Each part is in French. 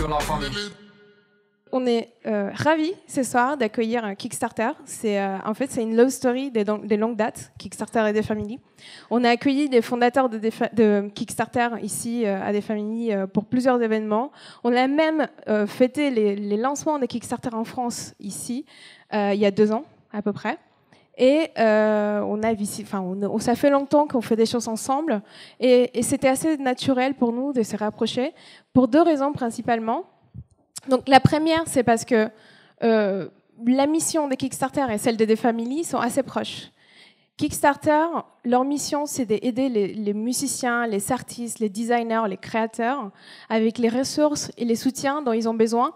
de la famille. On est ravis ce soir d'accueillir Kickstarter. En fait, c'est une love story des longues dates, Kickstarter et des familles. On a accueilli des fondateurs de Kickstarter ici à des familles pour plusieurs événements. On a même fêté les lancements de Kickstarter en France ici il y a 2 ans à peu près. Et ça fait longtemps qu'on fait des choses ensemble. Et c'était assez naturel pour nous de se rapprocher pour 2 raisons principalement. Donc la première, c'est parce que la mission de Kickstarter et celle de The Family sont assez proches. Kickstarter, leur mission, c'est d'aider les musiciens, les artistes, les designers, les créateurs avec les ressources et les soutiens dont ils ont besoin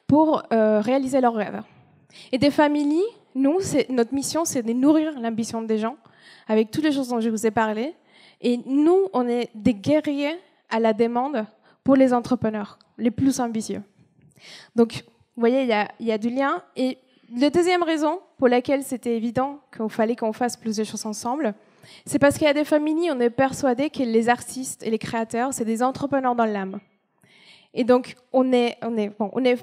pour réaliser leurs rêves. Et The Family, notre mission, c'est de nourrir l'ambition des gens avec toutes les choses dont je vous ai parlé. Et nous, on est des guerriers à la demande pour les entrepreneurs les plus ambitieux. Donc, vous voyez, il y a du lien. Et la deuxième raison pour laquelle c'était évident qu'il fallait qu'on fasse plus de choses ensemble, c'est parce qu'il y a des familles, on est persuadé que les artistes et les créateurs, c'est des entrepreneurs dans l'âme. Et donc, on est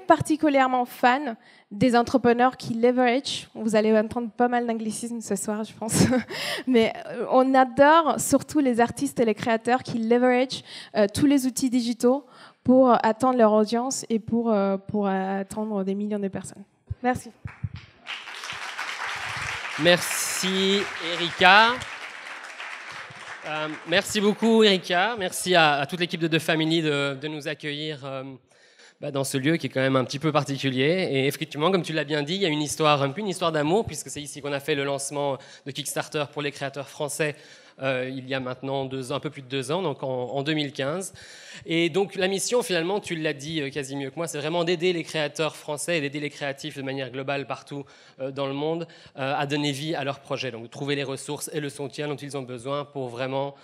particulièrement fan des entrepreneurs qui leverage. Vous allez entendre pas mal d'anglicisme ce soir, je pense. Mais on adore surtout les artistes et les créateurs qui leverage tous les outils digitaux pour atteindre leur audience et pour atteindre des millions de personnes. Merci. Merci, Erika. Merci beaucoup, Erika. Merci à toute l'équipe de The Family de nous accueillir dans ce lieu qui est quand même un petit peu particulier. Et effectivement, comme tu l'as bien dit, il y a une histoire d'amour, puisque c'est ici qu'on a fait le lancement de Kickstarter pour les créateurs français il y a maintenant un peu plus de 2 ans, donc en 2015. Et donc la mission, finalement, tu l'as dit quasi mieux que moi, c'est vraiment d'aider les créateurs français et d'aider les créatifs de manière globale partout dans le monde à donner vie à leurs projets, donc trouver les ressources et le soutien dont ils ont besoin pour vraiment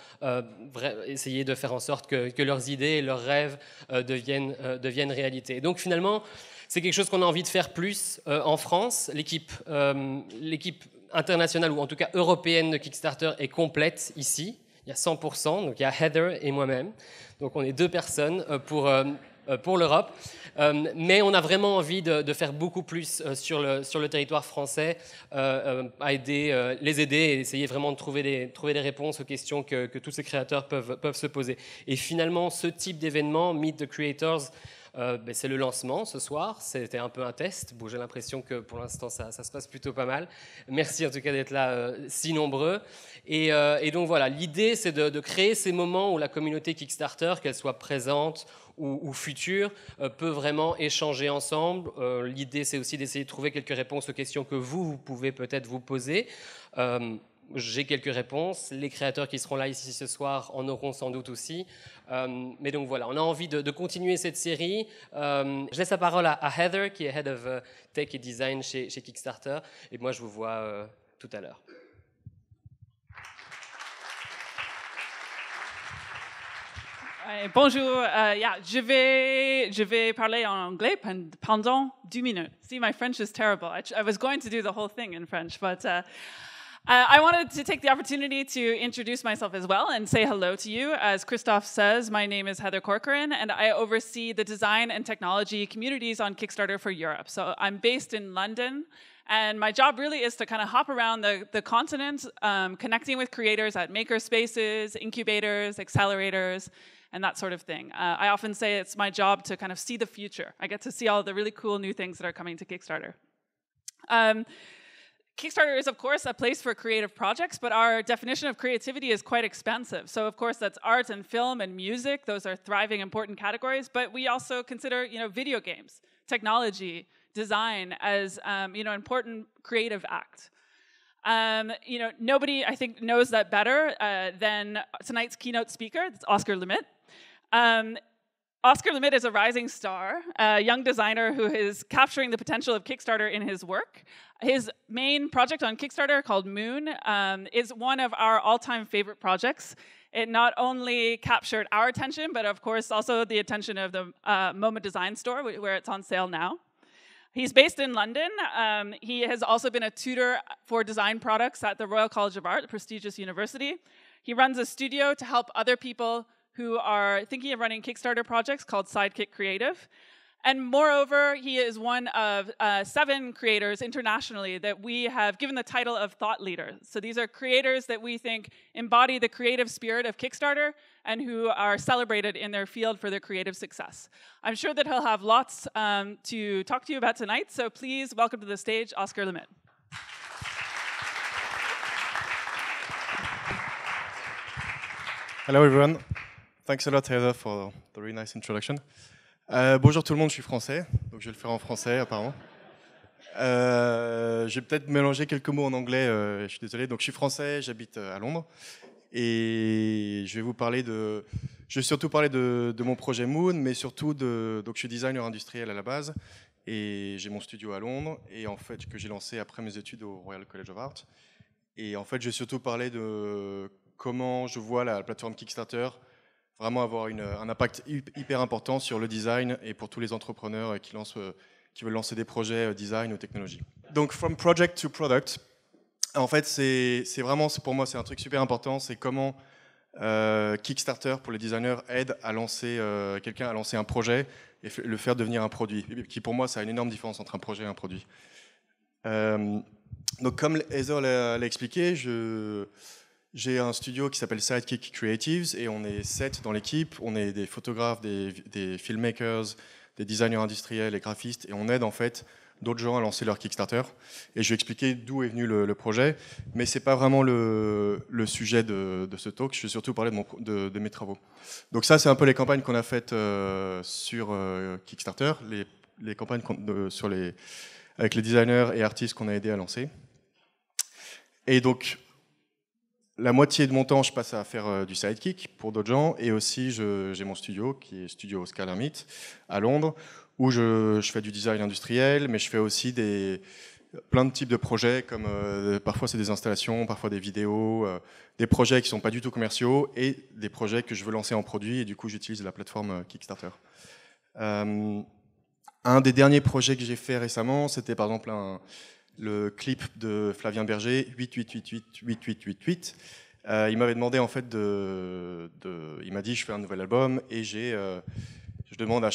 essayer de faire en sorte que leurs idées et leurs rêves deviennent réalité. Et donc finalement, c'est quelque chose qu'on a envie de faire plus en France. L'équipe internationale, ou en tout cas européenne de Kickstarter est complète ici. Il y a 100%, donc il y a Heather et moi-même. Donc on est 2 personnes pour l'Europe. Mais on a vraiment envie de faire beaucoup plus sur le territoire français, à les aider et essayer vraiment de trouver des réponses aux questions que tous ces créateurs peuvent se poser. Et finalement, ce type d'événement, Meet the Creators, c'est le lancement ce soir. C'était un peu un test. Bon, j'ai l'impression que pour l'instant, ça se passe plutôt pas mal. Merci en tout cas d'être là si nombreux. Et donc voilà, l'idée, c'est de créer ces moments où la communauté Kickstarter, qu'elle soit présente ou future, peut vraiment échanger ensemble. L'idée, c'est aussi d'essayer de trouver quelques réponses aux questions que vous pouvez peut-être vous poser. J'ai quelques réponses. Les créateurs qui seront là ici ce soir en auront sans doute aussi. Mais donc voilà, on a envie de continuer cette série. Je laisse la parole à Heather, qui est Head of Tech et Design chez Kickstarter. Et moi, je vous vois tout à l'heure. Bonjour, je vais parler en anglais pendant 2 minutes. See, my French is terrible. I was going to do the whole thing in French, but I wanted to take the opportunity to introduce myself as well and say hello to you. As Christophe says, my name is Heather Corcoran, and I oversee the design and technology communities on Kickstarter for Europe. So I'm based in London, and my job really is to kind of hop around the continent, connecting with creators at maker spaces, incubators, accelerators, and that sort of thing. I often say it's my job to kind of see the future. I get to see all the really cool new things that are coming to Kickstarter. Kickstarter is, of course, a place for creative projects, but our definition of creativity is quite expansive. So, of course, that's art and film and music. Those are thriving, important categories. But we also consider, video games, technology, design as, important creative act. Nobody, I think, knows that better than tonight's keynote speaker. It's Oscar Limit. Oscar Limit is a rising star, a young designer who is capturing the potential of Kickstarter in his work. His main project on Kickstarter, called Moon, is one of our all-time favorite projects. It not only captured our attention, but of course also the attention of the MoMA Design Store, where it's on sale now. He's based in London. He has also been a tutor for design products at the Royal College of Art, a prestigious university. He runs a studio to help other people who are thinking of running Kickstarter projects called Sidekick Creative. And moreover, he is one of 7 creators internationally that we have given the title of thought leader. So these are creators that we think embody the creative spirit of Kickstarter and who are celebrated in their field for their creative success. I'm sure that he'll have lots to talk to you about tonight, so please welcome to the stage Oscar Lemaitre. Hello everyone. Thanks a lot Heather for the really nice introduction. Bonjour tout le monde, je suis français, donc je vais le faire en français apparemment. Je vais peut-être mélanger quelques mots en anglais, je suis désolé. Donc je suis français, j'habite à Londres et je vais surtout parler de mon projet Moon, mais surtout donc je suis designer industriel à la base et j'ai mon studio à Londres et en fait que j'ai lancé après mes études au Royal College of Art. Et en fait je vais surtout parler de comment je vois la plateforme Kickstarter vraiment avoir un impact hyper important sur le design et pour tous les entrepreneurs qui veulent lancer des projets design ou technologie. Donc, from project to product, en fait, c'est vraiment, pour moi, c'est un truc super important, c'est comment Kickstarter, pour les designers, aide à lancer quelqu'un à lancer un projet et le faire devenir un produit, qui pour moi, ça a une énorme différence entre un projet et un produit. Donc, comme Heather l'a expliqué, j'ai un studio qui s'appelle Sidekick Creatives et on est 7 dans l'équipe. On est des photographes, des filmmakers, des designers industriels et graphistes et on aide en fait d'autres gens à lancer leur Kickstarter. Et je vais expliquer d'où est venu le projet, mais c'est pas vraiment le sujet de ce talk. Je vais surtout parler de mes travaux. Donc ça, c'est un peu les campagnes qu'on a faites sur Kickstarter, les campagnes avec les designers et artistes qu'on a aidés à lancer. Et donc la moitié de mon temps, je passe à faire du sidekick pour d'autres gens. Et aussi, j'ai mon studio, qui est Studio Oscar Lemaitre, à Londres, où je fais du design industriel, mais je fais aussi plein de types de projets, comme parfois c'est des installations, parfois des vidéos, des projets qui ne sont pas du tout commerciaux, et des projets que je veux lancer en produit, et du coup, j'utilise la plateforme Kickstarter. Un des derniers projets que j'ai fait récemment, c'était par exemple le clip de Flavien Berger, 88888888. Il m'avait demandé en fait il m'a dit je fais un nouvel album et je demande à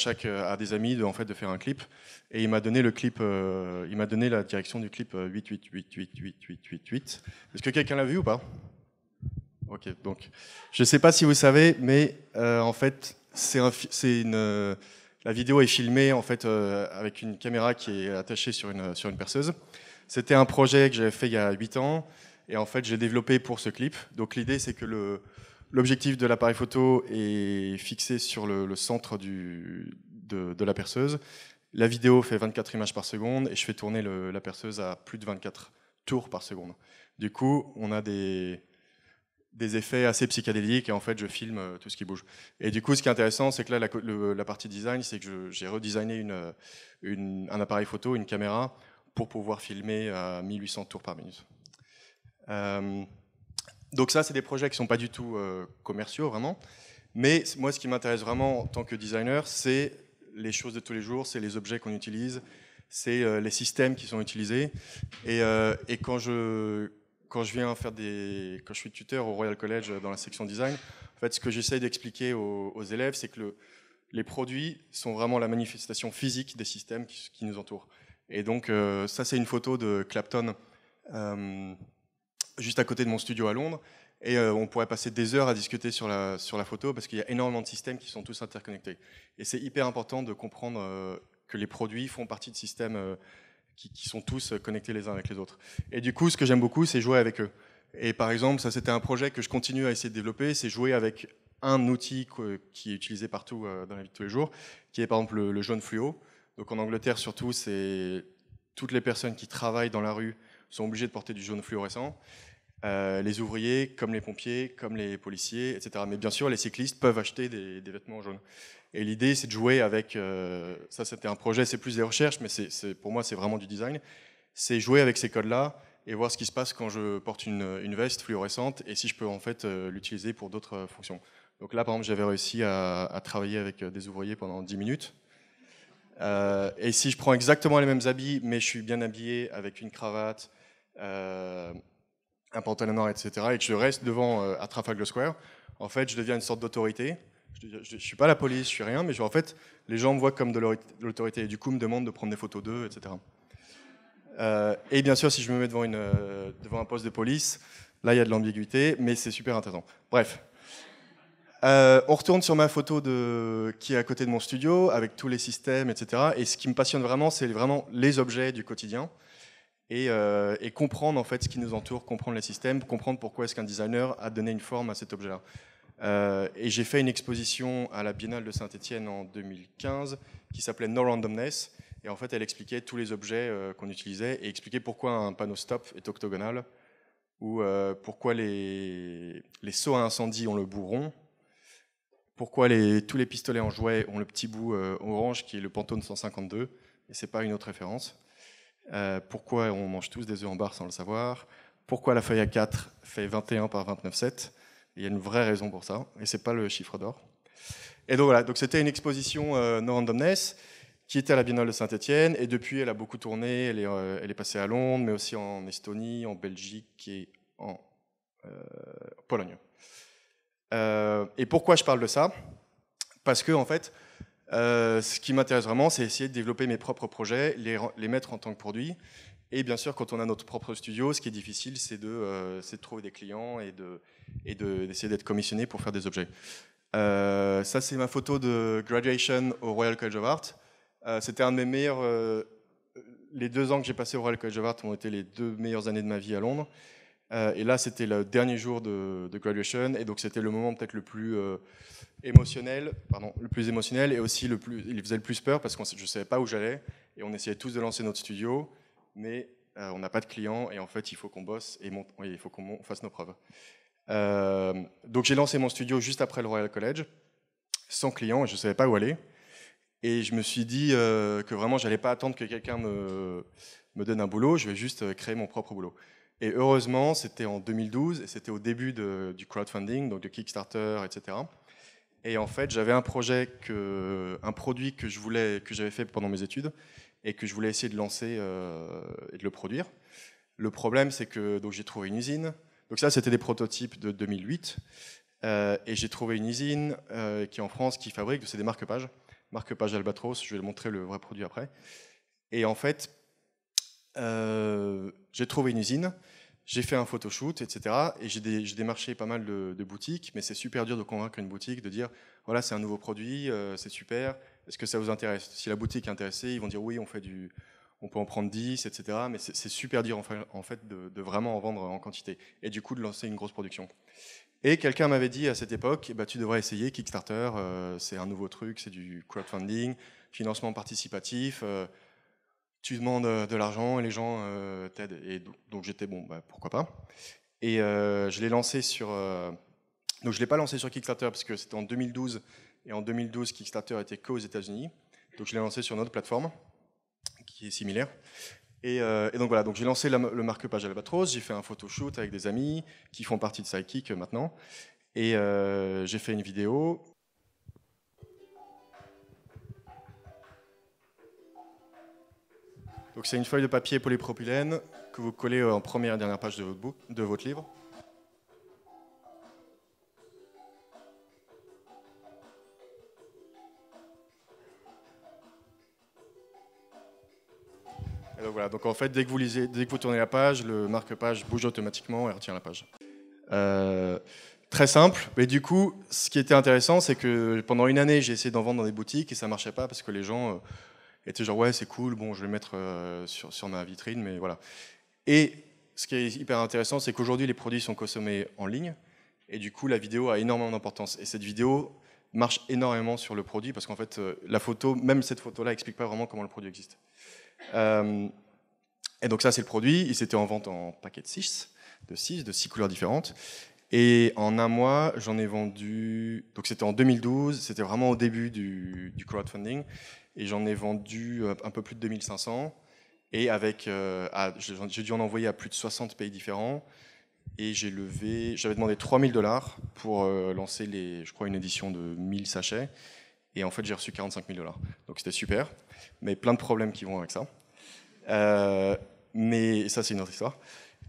des amis de faire un clip et il m'a donné le clip, il m'a donné la direction du clip 88888888. Est-ce que quelqu'un l'a vu ou pas? Ok, donc je sais pas si vous savez, mais en fait la vidéo est filmée en fait avec une caméra qui est attachée sur une perceuse. C'était un projet que j'avais fait il y a 8 ans et en fait j'ai développé pour ce clip. Donc l'idée c'est que l'objectif de l'appareil photo est fixé sur le centre de la perceuse. La vidéo fait 24 images par seconde et je fais tourner la perceuse à plus de 24 tours par seconde. Du coup on a des effets assez psychédéliques et en fait je filme tout ce qui bouge. Et du coup ce qui est intéressant c'est que là la partie design c'est que j'ai redesigné un appareil photo, une caméra pour pouvoir filmer à 1800 tours par minute. Donc ça, c'est des projets qui ne sont pas du tout commerciaux, vraiment. Mais moi, ce qui m'intéresse vraiment en tant que designer, c'est les choses de tous les jours, c'est les objets qu'on utilise, c'est les systèmes qui sont utilisés. Et quand je suis tuteur au Royal College dans la section design, en fait, ce que j'essaye d'expliquer aux élèves, c'est que les produits sont vraiment la manifestation physique des systèmes qui nous entourent. Et donc, ça, c'est une photo de Clapton, juste à côté de mon studio à Londres. Et on pourrait passer des heures à discuter sur la photo parce qu'il y a énormément de systèmes qui sont tous interconnectés. Et c'est hyper important de comprendre que les produits font partie de systèmes qui sont tous connectés les uns avec les autres. Et du coup, ce que j'aime beaucoup, c'est jouer avec eux. Et par exemple, ça, c'était un projet que je continue à essayer de développer, c'est jouer avec un outil qui est utilisé partout dans la vie de tous les jours, qui est par exemple le jaune fluo. Donc en Angleterre, surtout, toutes les personnes qui travaillent dans la rue sont obligées de porter du jaune fluorescent. Les ouvriers, comme les pompiers, comme les policiers, etc. Mais bien sûr, les cyclistes peuvent acheter des vêtements jaunes. Et l'idée, c'est de jouer avec... ça, c'était un projet, c'est plus des recherches, mais pour moi, c'est vraiment du design. C'est jouer avec ces codes-là et voir ce qui se passe quand je porte une veste fluorescente et si je peux en fait l'utiliser pour d'autres fonctions. Donc là, par exemple, j'avais réussi à travailler avec des ouvriers pendant 10 minutes. Et si je prends exactement les mêmes habits, mais je suis bien habillé avec une cravate, un pantalon noir, etc., et que je reste devant à Trafalgar Square, en fait, je deviens une sorte d'autorité. Je suis pas la police, je suis rien, mais en fait, les gens me voient comme de l'autorité et du coup me demandent de prendre des photos d'eux, etc. Et bien sûr, si je me mets devant un poste de police, là, il y a de l'ambiguïté, mais c'est super intéressant. Bref. On retourne sur ma photo qui est à côté de mon studio, avec tous les systèmes, etc. Et ce qui me passionne vraiment, c'est vraiment les objets du quotidien. Et comprendre en fait ce qui nous entoure, comprendre les systèmes, comprendre pourquoi est-ce qu'un designer a donné une forme à cet objet-là. Et j'ai fait une exposition à la Biennale de Saint-Étienne en 2015 qui s'appelait No Randomness. Et en fait, elle expliquait tous les objets qu'on utilisait et expliquait pourquoi un panneau stop est octogonal ou pourquoi les seaux à incendie ont le bout rond, pourquoi tous les pistolets en jouet ont le petit bout orange qui est le Pantone 152 et c'est pas une autre référence. Pourquoi on mange tous des œufs en barre sans le savoir, pourquoi la feuille A4 fait 21 par 29,7. Il y a une vraie raison pour ça, et c'est pas le chiffre d'or. Et donc voilà, donc c'était une exposition No Randomness qui était à la Biennale de Saint-Étienne, et depuis elle a beaucoup tourné, elle est passée à Londres, mais aussi en Estonie, en Belgique et en Pologne. Et pourquoi je parle de ça? Parce que en fait, ce qui m'intéresse vraiment, c'est essayer de développer mes propres projets, les mettre en tant que produit. Et bien sûr, quand on a notre propre studio, ce qui est difficile, c'est de trouver des clients et d'essayer d'être commissionné pour faire des objets. Ça, c'est ma photo de graduation au Royal College of Art. C'était un de mes meilleurs... les 2 ans que j'ai passé au Royal College of Art ont été les 2 meilleures années de ma vie à Londres. Et là, c'était le dernier jour de graduation, et donc c'était le moment peut-être le plus émotionnel, et aussi il faisait le plus peur parce que je ne savais pas où j'allais, et on essayait tous de lancer notre studio, mais on n'a pas de clients, et en fait, il faut qu'on bosse, et il faut qu'on fasse nos preuves. Donc j'ai lancé mon studio juste après le Royal College, sans clients, et je ne savais pas où aller, et je me suis dit que vraiment, je n'allais pas attendre que quelqu'un me donne un boulot, je vais juste créer mon propre boulot. Et heureusement, c'était en 2012, et c'était au début du crowdfunding, donc de Kickstarter, etc. Et en fait, j'avais un produit que j'avais fait pendant mes études, et que je voulais essayer de lancer et de le produire. Le problème, c'est que donc j'ai trouvé une usine. Donc ça, c'était des prototypes de 2008, et j'ai trouvé une usine qui est en France, qui fabrique, c'est des marque-pages Albatros. Je vais le montrer le vrai produit après. Et en fait, j'ai trouvé une usine. J'ai fait un photoshoot, etc. Et j'ai démarché pas mal de boutiques, mais c'est super dur de convaincre une boutique de dire voilà, c'est un nouveau produit, c'est super, est-ce que ça vous intéresse? Si la boutique est intéressée, ils vont dire oui, on peut en prendre 10, etc. Mais c'est super dur en fait de vraiment en vendre en quantité et du coup de lancer une grosse production. Et quelqu'un m'avait dit à cette époque tu devrais essayer Kickstarter, c'est un nouveau truc, c'est du crowdfunding, financement participatif. Tu demandes de l'argent et les gens t'aident. Et donc j'étais pourquoi pas. Et je l'ai lancé donc je l'ai pas lancé sur Kickstarter parce que c'était en 2012. Et en 2012, Kickstarter était qu'aux États-Unis. Donc je l'ai lancé sur une autre plateforme qui est similaire. Et donc voilà, donc j'ai lancé le marque-page Albatros. J'ai fait un photoshoot avec des amis qui font partie de Sidekick maintenant. Et j'ai fait une vidéo. Donc c'est une feuille de papier polypropylène que vous collez en première et dernière page de votre livre. Et donc voilà, donc en fait dès que vous tournez la page, le marque-page bouge automatiquement et retient la page. Très simple, mais du coup, ce qui était intéressant, c'est que pendant une année, j'ai essayé d'en vendre dans des boutiques et ça marchait pas parce que les gens étaient genre ouais c'est cool, bon je vais le mettre sur ma vitrine, mais voilà. Et ce qui est hyper intéressant, c'est qu'aujourd'hui les produits sont consommés en ligne et du coup la vidéo a énormément d'importance. Et cette vidéo marche énormément sur le produit parce qu'en fait la photo, même cette photo-là, explique pas vraiment comment le produit existe. Et donc ça c'est le produit, il s'était en vente en paquet de 6 couleurs différentes. Et en un mois, j'en ai vendu, donc c'était en 2012, c'était vraiment au début du crowdfunding, et j'en ai vendu un peu plus de 2500, et j'ai dû en envoyer à plus de 60 pays différents, et j'avais demandé $3000 pour lancer je crois une édition de 1000 sachets, et en fait j'ai reçu $45 000, donc c'était super, mais plein de problèmes qui vont avec ça. Mais ça c'est une autre histoire.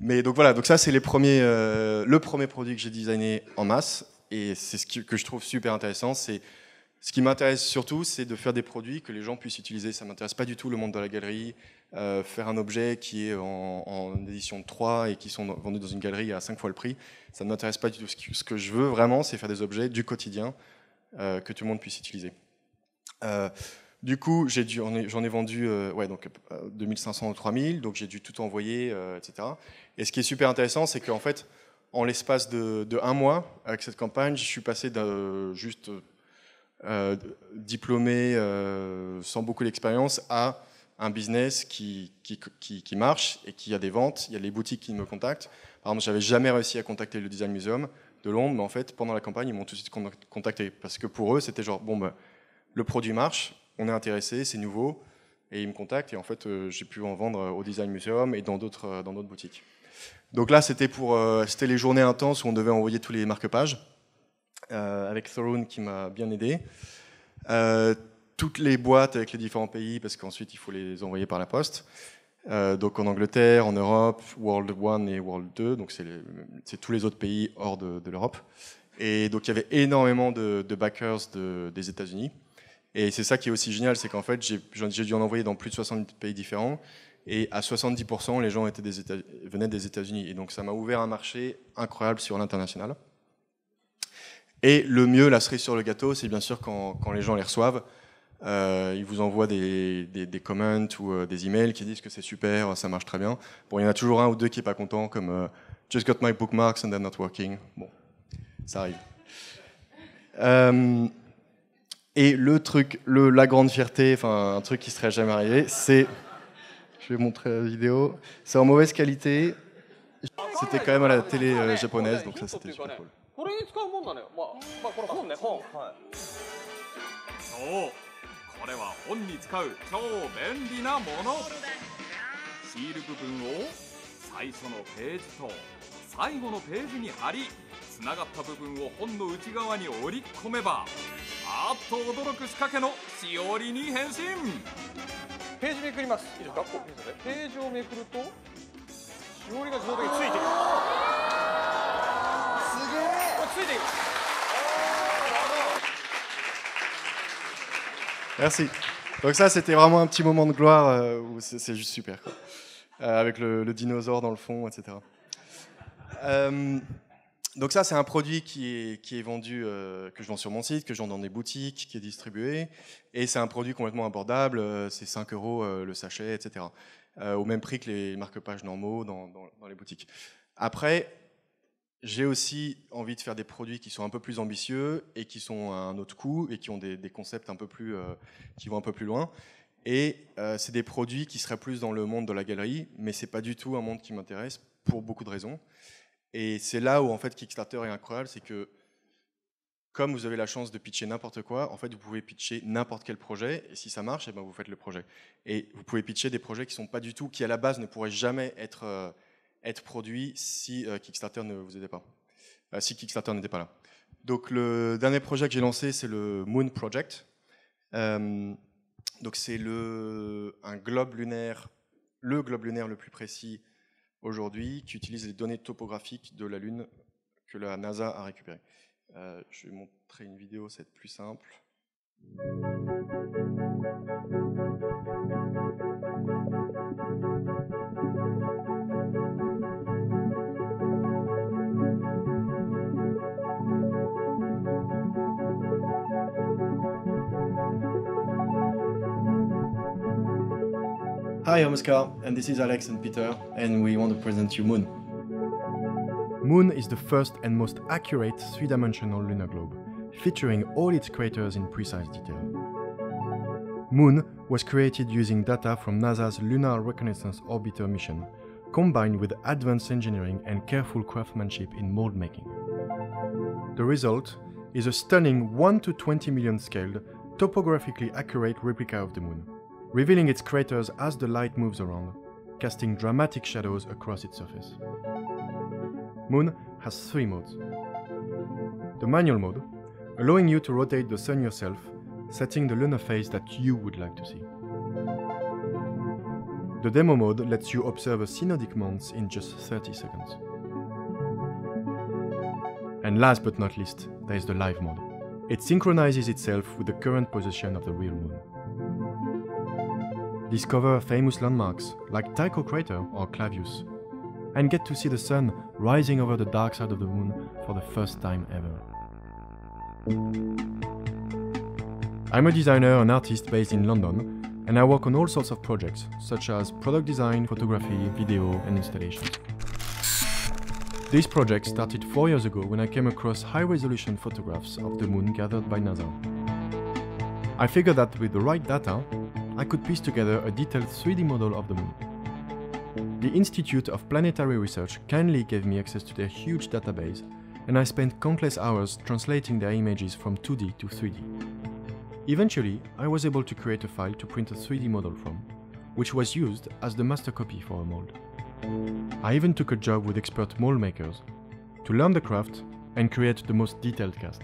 Mais donc voilà, donc ça c'est le premier produit que j'ai designé en masse. et c'est que je trouve super intéressant. Ce qui m'intéresse surtout, c'est de faire des produits que les gens puissent utiliser. Ça ne m'intéresse pas du tout le monde de la galerie. Faire un objet qui est en édition de 3 et qui sont vendus dans une galerie à 5 fois le prix, ça ne m'intéresse pas du tout. Ce que je veux vraiment, c'est faire des objets du quotidien que tout le monde puisse utiliser. Du coup, j'en ai vendu 2500 ou 3000, donc j'ai dû tout envoyer, etc. Et ce qui est super intéressant, c'est qu'en fait, en l'espace de 1 mois, avec cette campagne, je suis passé de juste diplômé sans beaucoup d'expérience à un business qui marche et qui a des ventes. Il y a les boutiques qui me contactent. Par exemple, je n'avais jamais réussi à contacter le Design Museum de Londres, mais en fait, pendant la campagne, ils m'ont tout de suite contacté. Parce que pour eux, c'était genre, le produit marche, on est intéressé, c'est nouveau, et ils me contactent. Et en fait, j'ai pu en vendre au Design Museum et dans d'autres boutiques. Donc là, c'était les journées intenses où on devait envoyer tous les marque-pages, avec Thorun qui m'a bien aidé. Toutes les boîtes avec les différents pays, parce qu'ensuite il faut les envoyer par la poste. Donc en Angleterre, en Europe, World 1 et World 2, donc c'est tous les autres pays hors de l'Europe. Et donc il y avait énormément de backers des États-Unis. Et c'est ça qui est aussi génial, c'est qu'en fait j'ai dû en envoyer dans plus de 70 pays différents. Et à 70%, les gens venaient des États-Unis. Et donc ça m'a ouvert un marché incroyable sur l'international. Et le mieux, la cerise sur le gâteau, c'est bien sûr quand les gens les reçoivent. Ils vous envoient des comments ou des emails qui disent que c'est super, ça marche très bien. Bon, il y en a toujours un ou deux qui n'est pas content, comme Just got my bookmarks and they're not working. Bon, ça arrive. Et le truc, la grande fierté, enfin un truc qui ne serait jamais arrivé, c'est... Je vais montrer la vidéo. C'est en mauvaise qualité. C'était quand même à la télé japonaise, donc ça c'était super cool. これは本に使う超便利なもの。シール部分を最初のページと最後のページに貼り、つながった部分を本の内側に折り込めば、あっと驚く仕掛けのしおりに変身。ページめくります。いいですか？ページをめくるとしおりが自動的についている。すげえ。これついている。 Merci. Donc ça, c'était vraiment un petit moment de gloire où c'est juste super, quoi. Avec le dinosaure dans le fond, etc. Donc ça, c'est un produit qui est vendu, que je vends sur mon site, que je vends dans des boutiques, qui est distribué. Et c'est un produit complètement abordable, c'est 5 € le sachet, etc. Au même prix que les marque-pages normaux dans les boutiques. Après, j'ai aussi envie de faire des produits qui sont un peu plus ambitieux et qui sont à un autre coût et qui ont des concepts un peu plus, qui vont un peu plus loin. Et c'est des produits qui seraient plus dans le monde de la galerie, mais c'est pas du tout un monde qui m'intéresse pour beaucoup de raisons. Et c'est là où en fait Kickstarter est incroyable, c'est que comme vous avez la chance de pitcher n'importe quoi, en fait vous pouvez pitcher n'importe quel projet et si ça marche, eh ben, vous faites le projet. Et vous pouvez pitcher des projets qui sont pas du tout, qui à la base ne pourraient jamais être produit si Kickstarter ne vous aidait pas, si Kickstarter n'était pas là. Donc le dernier projet que j'ai lancé, c'est le Moon Project. Donc c'est un globe lunaire, le globe lunaire le plus précis aujourd'hui, qui utilise les données topographiques de la Lune que la NASA a récupérées. Je vais montrer une vidéo, c'est plus simple. Hi, I'm Oscar, and this is Alex and Peter, and we want to present you Moon. Moon is the first and most accurate three-dimensional lunar globe, featuring all its craters in precise detail. Moon was created using data from NASA's Lunar Reconnaissance Orbiter mission, combined with advanced engineering and careful craftsmanship in mold making. The result is a stunning 1 to 20 million scaled, topographically accurate replica of the Moon, revealing its craters as the light moves around, casting dramatic shadows across its surface. Moon has 3 modes. The manual mode, allowing you to rotate the sun yourself, setting the lunar phase that you would like to see. The demo mode lets you observe a synodic month in just 30 seconds. And last but not least, there is the live mode. It synchronizes itself with the current position of the real moon. Discover famous landmarks like Tycho Crater or Clavius, and get to see the sun rising over the dark side of the moon for the first time ever. I'm a designer and artist based in London, and I work on all sorts of projects, such as product design, photography, video, and installations. This project started 4 years ago when I came across high-resolution photographs of the moon gathered by NASA. I figured that with the right data, I could piece together a detailed 3D model of the moon. The Institute of Planetary Research kindly gave me access to their huge database, and I spent countless hours translating their images from 2D to 3D. Eventually, I was able to create a file to print a 3D model from, which was used as the master copy for a mold. I even took a job with expert mold makers to learn the craft and create the most detailed cast.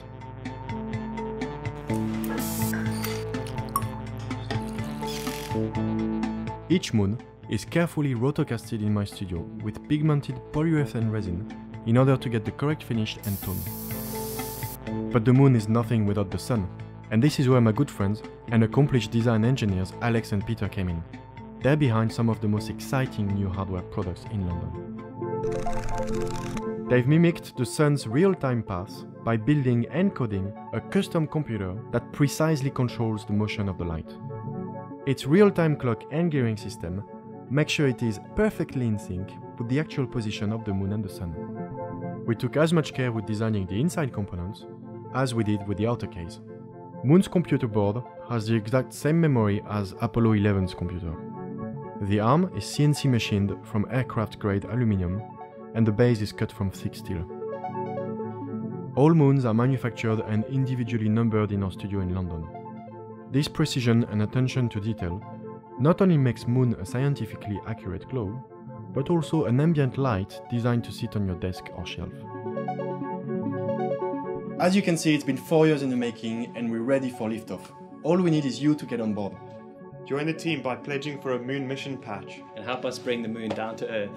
Each moon is carefully rotocasted in my studio with pigmented polyurethane resin in order to get the correct finish and tone. But the moon is nothing without the sun, and this is where my good friends and accomplished design engineers Alex and Peter came in. They're behind some of the most exciting new hardware products in London. They've mimicked the sun's real-time path by building and coding a custom computer that precisely controls the motion of the light. Its real-time clock and gearing system make sure it is perfectly in sync with the actual position of the moon and the sun. We took as much care with designing the inside components as we did with the outer case. Moon's computer board has the exact same memory as Apollo 11's computer. The arm is CNC machined from aircraft-grade aluminum, and the base is cut from thick steel. All moons are manufactured and individually numbered in our studio in London. This precision and attention to detail not only makes Moon a scientifically accurate globe, but also an ambient light designed to sit on your desk or shelf. As you can see, it's been 4 years in the making and we're ready for liftoff. All we need is you to get on board. Join the team by pledging for a moon mission patch. And help us bring the moon down to Earth.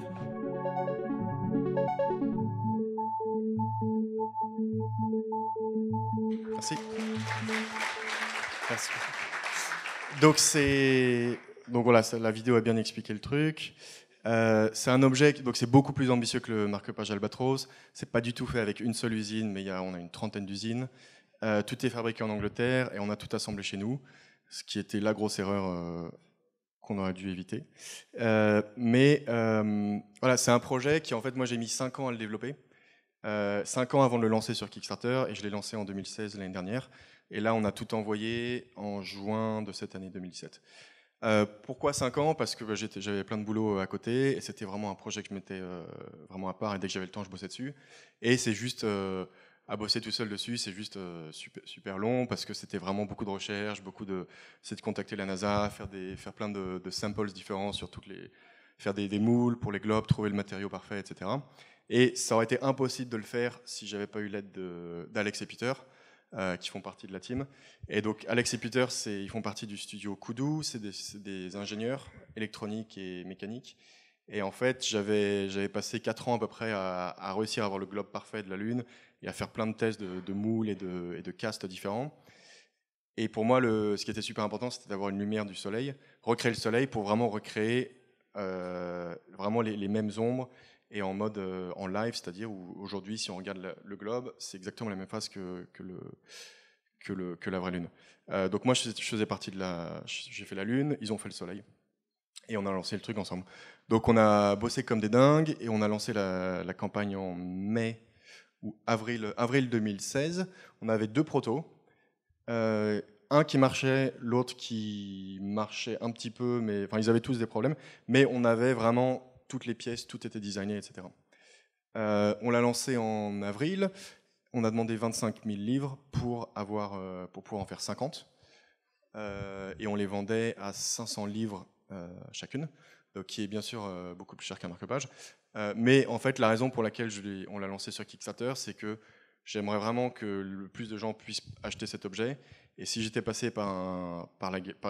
Merci. Merci. Donc voilà, la vidéo a bien expliqué le truc. C'est un objet, donc c'est beaucoup plus ambitieux que le marque-page Albatros. C'est pas du tout fait avec une seule usine, mais on a une trentaine d'usines. Tout est fabriqué en Angleterre et on a tout assemblé chez nous, ce qui était la grosse erreur qu'on aurait dû éviter. Mais voilà, c'est un projet qui, en fait, moi j'ai mis 5 ans à le développer. 5 ans avant de le lancer sur Kickstarter, et je l'ai lancé en 2016, l'année dernière. Et là, on a tout envoyé en juin de cette année 2017. Pourquoi 5 ans? Parce que j'avais plein de boulot à côté, et c'était vraiment un projet que je mettais vraiment à part, et dès que j'avais le temps, je bossais dessus. Et c'est juste, à bosser tout seul dessus, c'est juste super long, parce que c'était vraiment beaucoup de recherche, c'est de contacter la NASA, faire plein de samples différents sur faire des moules pour les globes, trouver le matériau parfait, etc. Et ça aurait été impossible de le faire si j'avais pas eu l'aide d'Alex et Peter, qui font partie de la team. Et donc Alex et Peter, ils font partie du studio Koudou, c'est des ingénieurs électroniques et mécaniques. Et en fait, j'avais passé 4 ans à peu près à réussir à avoir le globe parfait de la Lune et à faire plein de tests de moules et de castes différents. Et pour moi, ce qui était super important, c'était d'avoir une lumière du soleil, recréer le soleil pour vraiment recréer vraiment les mêmes ombres, et en mode en live, c'est-à-dire où aujourd'hui, si on regarde le globe, c'est exactement la même phase que la vraie Lune. Donc moi, je faisais partie j'ai fait la Lune, ils ont fait le Soleil, et on a lancé le truc ensemble. Donc on a bossé comme des dingues, et on a lancé la campagne en mai ou avril 2016. On avait 2 protos, un qui marchait, l'autre qui marchait un petit peu, mais enfin ils avaient tous des problèmes, mais on avait vraiment toutes les pièces, tout était designé, etc. On l'a lancé en avril, on a demandé 25 000 livres pour pouvoir en faire 50, et on les vendait à 500 livres chacune, donc qui est bien sûr beaucoup plus cher qu'un marque-page. Mais en fait, la raison pour laquelle on l'a lancé sur Kickstarter, c'est que j'aimerais vraiment que le plus de gens puissent acheter cet objet, et si j'étais passé par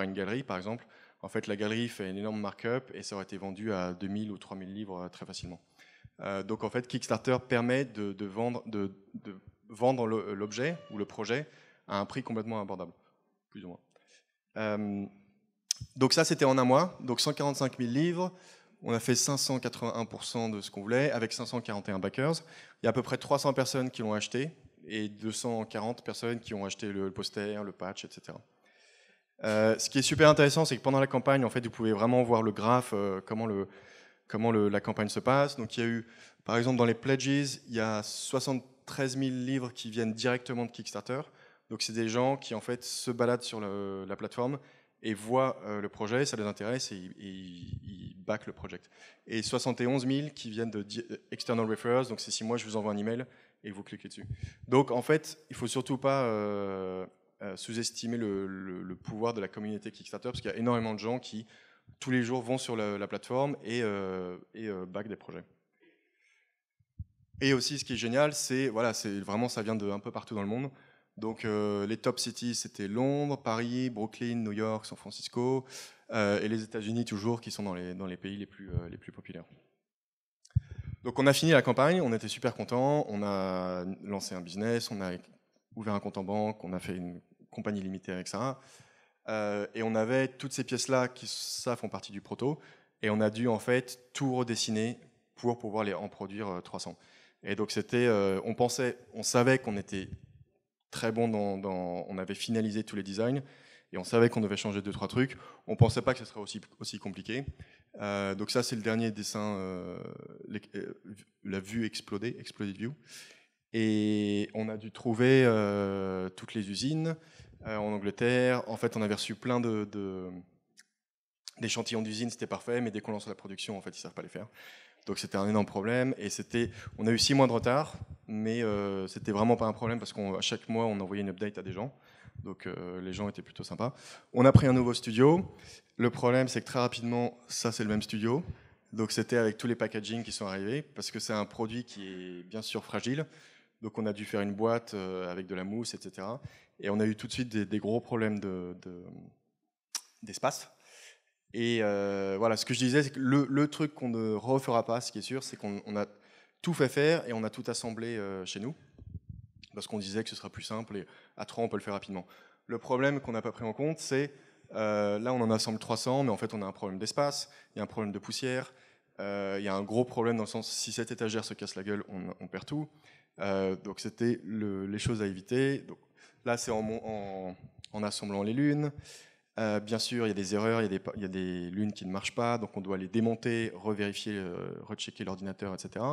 une galerie, par exemple, en fait, la galerie fait une énorme markup et ça aurait été vendu à 2000 ou 3000 livres très facilement. Donc en fait, Kickstarter permet de vendre l'objet ou le projet à un prix complètement abordable, plus ou moins. Donc ça, c'était en un mois, donc 145 000 livres. On a fait 581% de ce qu'on voulait, avec 541 backers. Il y a à peu près 300 personnes qui l'ont acheté, et 240 personnes qui ont acheté le poster, le patch, etc. Ce qui est super intéressant, c'est que pendant la campagne, en fait, vous pouvez vraiment voir le graphe, comment la campagne se passe. Donc il y a eu, par exemple, dans les pledges, il y a 73 000 livres qui viennent directement de Kickstarter. Donc c'est des gens qui, en fait, se baladent sur la plateforme et voient le projet, ça les intéresse, et ils back le project. Et 71 000 qui viennent de external referrals, donc c'est si moi je vous envoie un email et vous cliquez dessus. Donc en fait, il ne faut surtout pas sous-estimer le pouvoir de la communauté Kickstarter, parce qu'il y a énormément de gens qui, tous les jours, vont sur la plateforme et back des projets. Et aussi, ce qui est génial, c'est vraiment, ça vient d'un peu partout dans le monde. Donc les top cities, c'était Londres, Paris, Brooklyn, New York, San Francisco, et les États-Unis toujours, qui sont dans les pays les plus populaires. Donc on a fini la campagne, on était super contents, on a lancé un business, on a ouvert un compte en banque, on a fait une compagnie limitée avec ça, et on avait toutes ces pièces-là qui ça font partie du proto, et on a dû en fait tout redessiner pour pouvoir en produire 300. Et donc c'était, on savait qu'on était très bon on avait finalisé tous les designs et on savait qu'on devait changer 2-3 trucs. On pensait pas que ce serait aussi compliqué. Donc ça, c'est le dernier dessin, la vue exploded view. Et on a dû trouver toutes les usines en Angleterre. En fait, on avait reçu plein d'échantillons d'usines, c'était parfait, mais dès qu'on lance la production, en fait, ils savent pas les faire. Donc c'était un énorme problème, et on a eu 6 mois de retard, mais c'était vraiment pas un problème, parce qu'à chaque mois on envoyait une update à des gens, donc les gens étaient plutôt sympas. On a pris un nouveau studio. Le problème, c'est que très rapidement, ça c'est le même studio, donc c'était avec tous les packaging qui sont arrivés, parce que c'est un produit qui est bien sûr fragile, donc on a dû faire une boîte avec de la mousse, etc. Et on a eu tout de suite des gros problèmes d'espace. Et voilà, ce que je disais, c'est que le truc qu'on ne refera pas, ce qui est sûr, c'est qu'on a tout fait faire et on a tout assemblé chez nous, parce qu'on disait que ce sera plus simple et à 3 on peut le faire rapidement. Le problème qu'on n'a pas pris en compte, c'est là on en assemble 300, mais en fait on a un problème d'espace, il y a un problème de poussière, il y a un gros problème dans le sens, si cette étagère se casse la gueule, on perd tout. Donc c'était les choses à éviter. Donc, là c'est en assemblant les lunes. Bien sûr, il y a des erreurs, il y a des lunes qui ne marchent pas, donc on doit les démonter, revérifier, rechecker l'ordinateur, etc.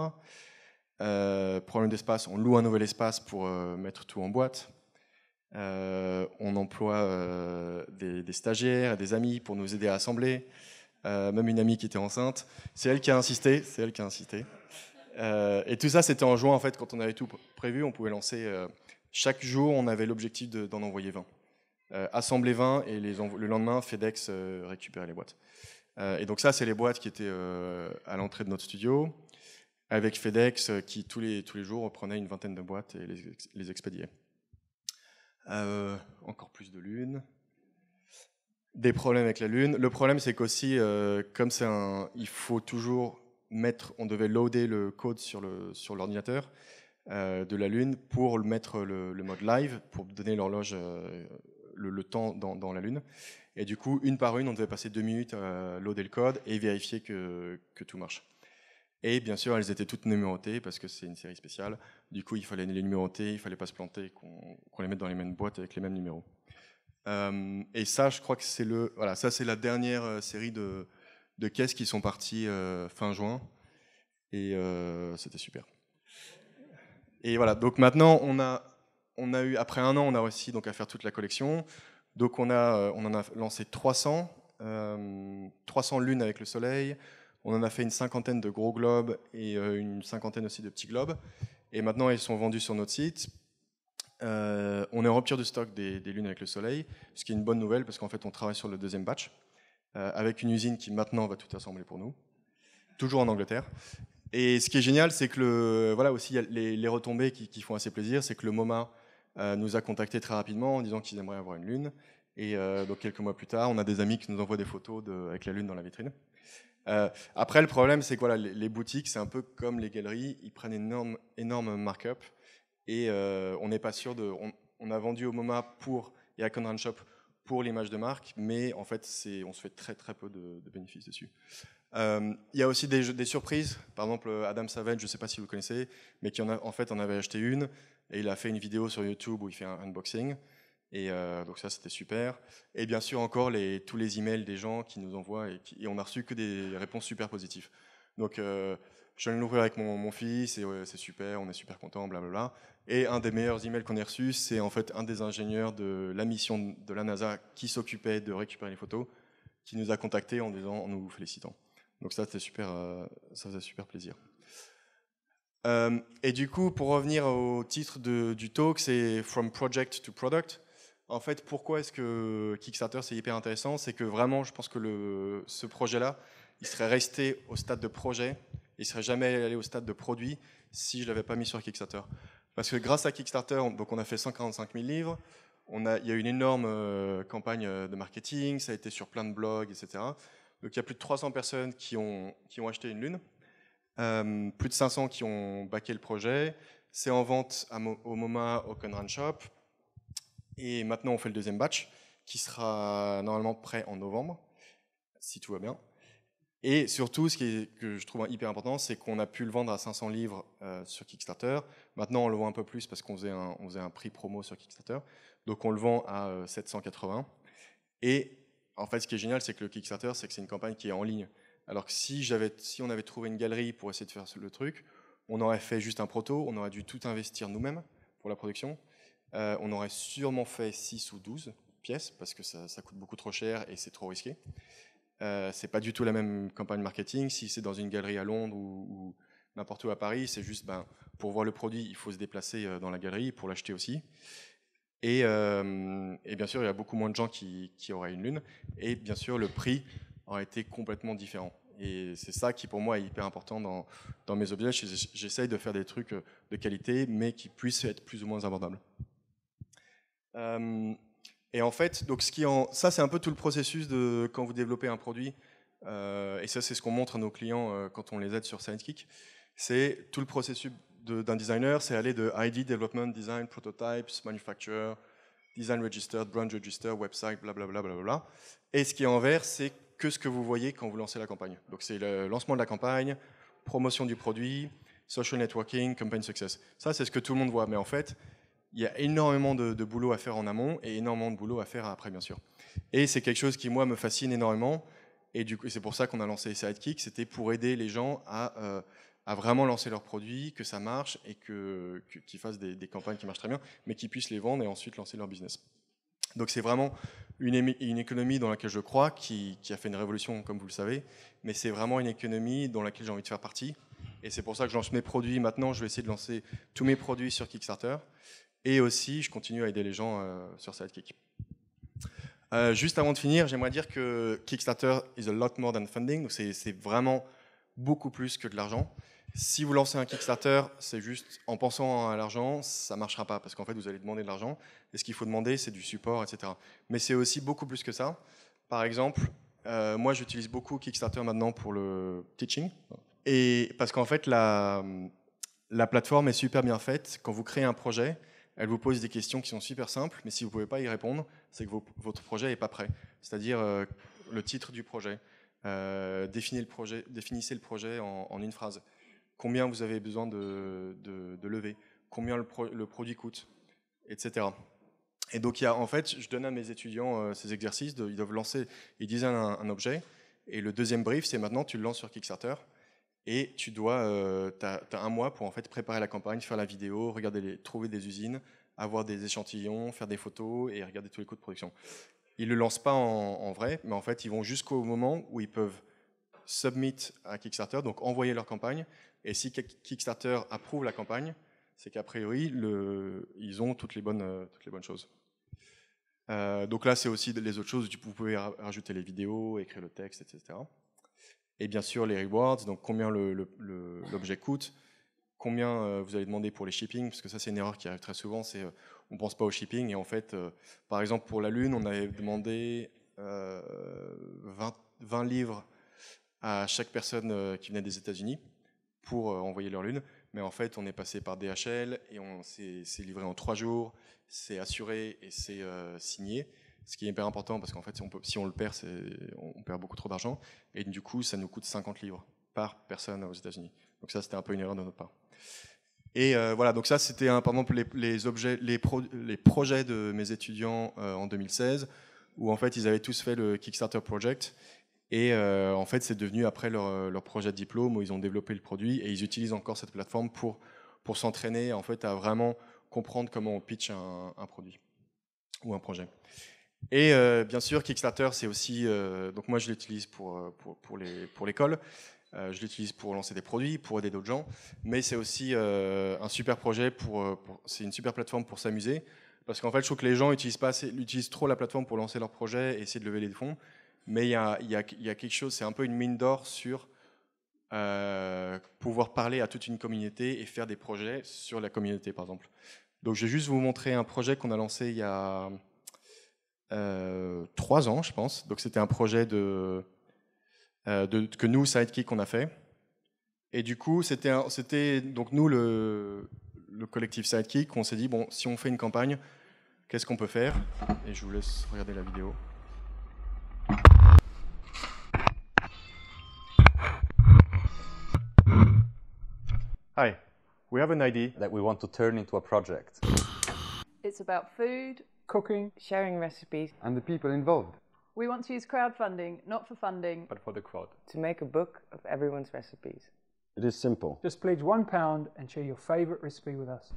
Problème d'espace, on loue un nouvel espace pour mettre tout en boîte. On emploie des stagiaires, des amis pour nous aider à assembler. Même une amie qui était enceinte, c'est elle qui a insisté. Et tout ça, c'était en juin, en fait, quand on avait tout prévu, on pouvait lancer. Chaque jour, on avait l'objectif d'en envoyer 20. Assembler 20 et le lendemain, FedEx récupérait les boîtes. Et donc ça, c'est les boîtes qui étaient à l'entrée de notre studio, avec FedEx qui tous les jours prenait une vingtaine de boîtes et les expédiait. Encore plus de lunes. Des problèmes avec la lune. Le problème, c'est qu'aussi, comme il faut toujours on devait loader le code sur l'ordinateur de la lune pour mettre le mode live, pour donner l'horloge le temps dans la lune. Et du coup, une par une, on devait passer 2 minutes à loader le code et vérifier que tout marche. Et bien sûr, elles étaient toutes numérotées parce que c'est une série spéciale. Du coup, il fallait les numéroter, il ne fallait pas se planter, qu'on les mette dans les mêmes boîtes avec les mêmes numéros. Et ça, je crois que c'est la dernière série de caisses qui sont parties fin juin. Et c'était super. Et voilà, donc maintenant, on a eu, après 1 an, on a réussi donc à faire toute la collection. Donc on en a lancé 300 lunes avec le soleil. On en a fait une 50aine de gros globes et une 50aine aussi de petits globes. Et maintenant, ils sont vendus sur notre site. On est en rupture de stock des lunes avec le soleil, ce qui est une bonne nouvelle parce qu'en fait, on travaille sur le 2e batch avec une usine qui maintenant va tout assembler pour nous, toujours en Angleterre. Et ce qui est génial, c'est que aussi, il y a les retombées qui font assez plaisir, c'est que le MoMA nous a contactés très rapidement en disant qu'ils aimeraient avoir une lune. Et donc quelques mois plus tard, on a des amis qui nous envoient des photos avec la lune dans la vitrine. Après, le problème, c'est que voilà, les boutiques, c'est un peu comme les galeries, ils prennent énorme markup et on n'est pas sûr de. On a vendu au MoMA et à Conrad Shop pour l'image de marque, mais en fait, on se fait très très peu de bénéfices dessus. Il y a aussi des surprises. Par exemple, Adam Savage, je ne sais pas si vous connaissez, mais qui en fait en avait acheté une et il a fait une vidéo sur YouTube où il fait un unboxing. Et donc ça, c'était super. Et bien sûr, encore tous les emails des gens qui nous envoient et on n'a reçu que des réponses super positives. Donc, je viens de l'ouvrir avec mon fils et ouais, c'est super, on est super content, blablabla. Et un des meilleurs emails qu'on ait reçus, c'est en fait un des ingénieurs de la mission de la NASA qui s'occupait de récupérer les photos, qui nous a contactés en nous félicitant. Donc ça, c'était super, ça faisait super plaisir. Et du coup, pour revenir au titre du talk, c'est From Project to Product. En fait, pourquoi est-ce que Kickstarter, c'est hyper intéressant? C'est que vraiment, je pense que ce projet-là, il serait resté au stade de projet, il ne serait jamais allé au stade de produit si je ne l'avais pas mis sur Kickstarter. Parce que grâce à Kickstarter, donc on a fait 145 000 livres, il y a eu une énorme campagne de marketing, ça a été sur plein de blogs, etc. Donc il y a plus de 300 personnes qui ont acheté une lune, plus de 500 qui ont backé le projet, c'est en vente au MoMA, au Conrad Shop, et maintenant on fait le deuxième batch, qui sera normalement prêt en novembre, si tout va bien. Et surtout, que je trouve hyper important, c'est qu'on a pu le vendre à 500 livres sur Kickstarter. Maintenant, on le vend un peu plus parce qu'on faisait un prix promo sur Kickstarter. Donc, on le vend à 780. Et en fait, ce qui est génial, c'est que le Kickstarter, c'est que c'est une campagne qui est en ligne. Alors que si on avait trouvé une galerie pour essayer de faire le truc, on aurait fait juste un proto, on aurait dû tout investir nous-mêmes pour la production. On aurait sûrement fait 6 ou 12 pièces parce que ça coûte beaucoup trop cher et c'est trop risqué. C'est pas du tout la même campagne marketing. Si c'est dans une galerie à Londres ou n'importe où à Paris, c'est juste pour voir le produit, il faut se déplacer dans la galerie pour l'acheter aussi. Et bien sûr, il y a beaucoup moins de gens qui auraient une lune. Et bien sûr, le prix aurait été complètement différent. Et c'est ça qui, pour moi, est hyper important dans mes objets. J'essaye de faire des trucs de qualité, mais qui puissent être plus ou moins abordables. Et en fait, donc ça c'est un peu tout le processus de quand vous développez un produit, et ça c'est ce qu'on montre à nos clients quand on les aide sur Sidekick. C'est tout le processus d'un designer, c'est aller de ID, development, design, prototypes, manufacture, design registered, brand register, website, blablabla. Bla, bla, bla. Et ce qui est en vert, c'est que ce que vous voyez quand vous lancez la campagne. Donc c'est le lancement de la campagne, promotion du produit, social networking, campaign success. Ça c'est ce que tout le monde voit, mais en fait, il y a énormément de boulot à faire en amont et énormément de boulot à faire après, bien sûr. Et c'est quelque chose qui, moi, me fascine énormément. Et du coup, c'est pour ça qu'on a lancé Sidekick. C'était pour aider les gens à vraiment lancer leurs produits, que ça marche et qu'ils fassent des campagnes qui marchent très bien, mais qu'ils puissent les vendre et ensuite lancer leur business. Donc c'est vraiment une économie dans laquelle je crois, qui a fait une révolution, comme vous le savez, mais c'est vraiment une économie dans laquelle j'ai envie de faire partie. Et c'est pour ça que je lance mes produits maintenant. Je vais essayer de lancer tous mes produits sur Kickstarter. Et aussi, je continue à aider les gens sur Sidekick. Juste avant de finir, j'aimerais dire que Kickstarter is a lot more than funding. Donc c'est vraiment beaucoup plus que de l'argent. Si vous lancez un Kickstarter, c'est juste en pensant à l'argent, ça ne marchera pas parce qu'en fait, vous allez demander de l'argent. Et ce qu'il faut demander, c'est du support, etc. Mais c'est aussi beaucoup plus que ça. Par exemple, moi, j'utilise beaucoup Kickstarter maintenant pour le teaching. Et parce qu'en fait, la plateforme est super bien faite. Quand vous créez un projet, elle vous pose des questions qui sont super simples, mais si vous ne pouvez pas y répondre, c'est que votre projet n'est pas prêt. C'est-à-dire le titre du projet, définissez le projet en une phrase. Combien vous avez besoin de lever, combien le produit coûte, etc. Et donc, en fait, je donne à mes étudiants ces exercices, ils doivent lancer, ils designent un objet, et le deuxième brief, c'est maintenant tu le lances sur Kickstarter, et tu as un mois pour en fait préparer la campagne, faire la vidéo, trouver des usines, avoir des échantillons, faire des photos et regarder tous les coûts de production. Ils ne le lancent pas en vrai, mais en fait, ils vont jusqu'au moment où ils peuvent submit à Kickstarter, donc envoyer leur campagne. Et si Kickstarter approuve la campagne, c'est qu'a priori, ils ont toutes les bonnes choses. Donc là, c'est aussi les autres choses. Vous pouvez rajouter les vidéos, écrire le texte, etc. Et bien sûr, les rewards, donc combien l'objet coûte, combien vous allez demander pour les shipping, parce que ça, c'est une erreur qui arrive très souvent, c'est on ne pense pas au shipping. Et en fait, par exemple, pour la Lune, on avait demandé 20 livres à chaque personne qui venait des États-Unis pour envoyer leur lune. Mais en fait, on est passé par DHL et c'est livré en 3 jours, c'est assuré et c'est signé. Ce qui est hyper important parce qu'en fait, si on le perd, on perd beaucoup trop d'argent. Et du coup, ça nous coûte 50 livres par personne aux États-Unis. Donc ça, c'était un peu une erreur de notre part. Et voilà, donc ça, c'était par exemple les projets de mes étudiants en 2016, où en fait, ils avaient tous fait le Kickstarter Project. Et en fait, c'est devenu après leur projet de diplôme où ils ont développé le produit et ils utilisent encore cette plateforme pour s'entraîner en fait, à vraiment comprendre comment on pitch un produit ou un projet. Et bien sûr, Kickstarter, c'est aussi... donc moi, je l'utilise pour l'école. Je l'utilise pour lancer des produits, pour aider d'autres gens. Mais c'est aussi un super projet, c'est une super plateforme pour s'amuser. Parce qu'en fait, je trouve que les gens utilisent trop la plateforme pour lancer leurs projets et essayer de lever les fonds. Mais il y a quelque chose, c'est un peu une mine d'or sur pouvoir parler à toute une communauté et faire des projets sur la communauté, par exemple. Donc, je vais juste vous montrer un projet qu'on a lancé il y a 3 ans, je pense. Donc, c'était un projet que nous, Sidekick, on a fait. Et du coup, c'était donc nous, le collectif Sidekick, on s'est dit, bon, si on fait une campagne, qu'est-ce qu'on peut faire? Et je vous laisse regarder la vidéo. Hi, we have an idea that we want to turn into a project. It's about food, cooking, sharing recipes, and the people involved. We want to use crowdfunding, not for funding, but for the crowd. To make a book of everyone's recipes. It is simple. Just pledge £1 and share your favourite recipe with us.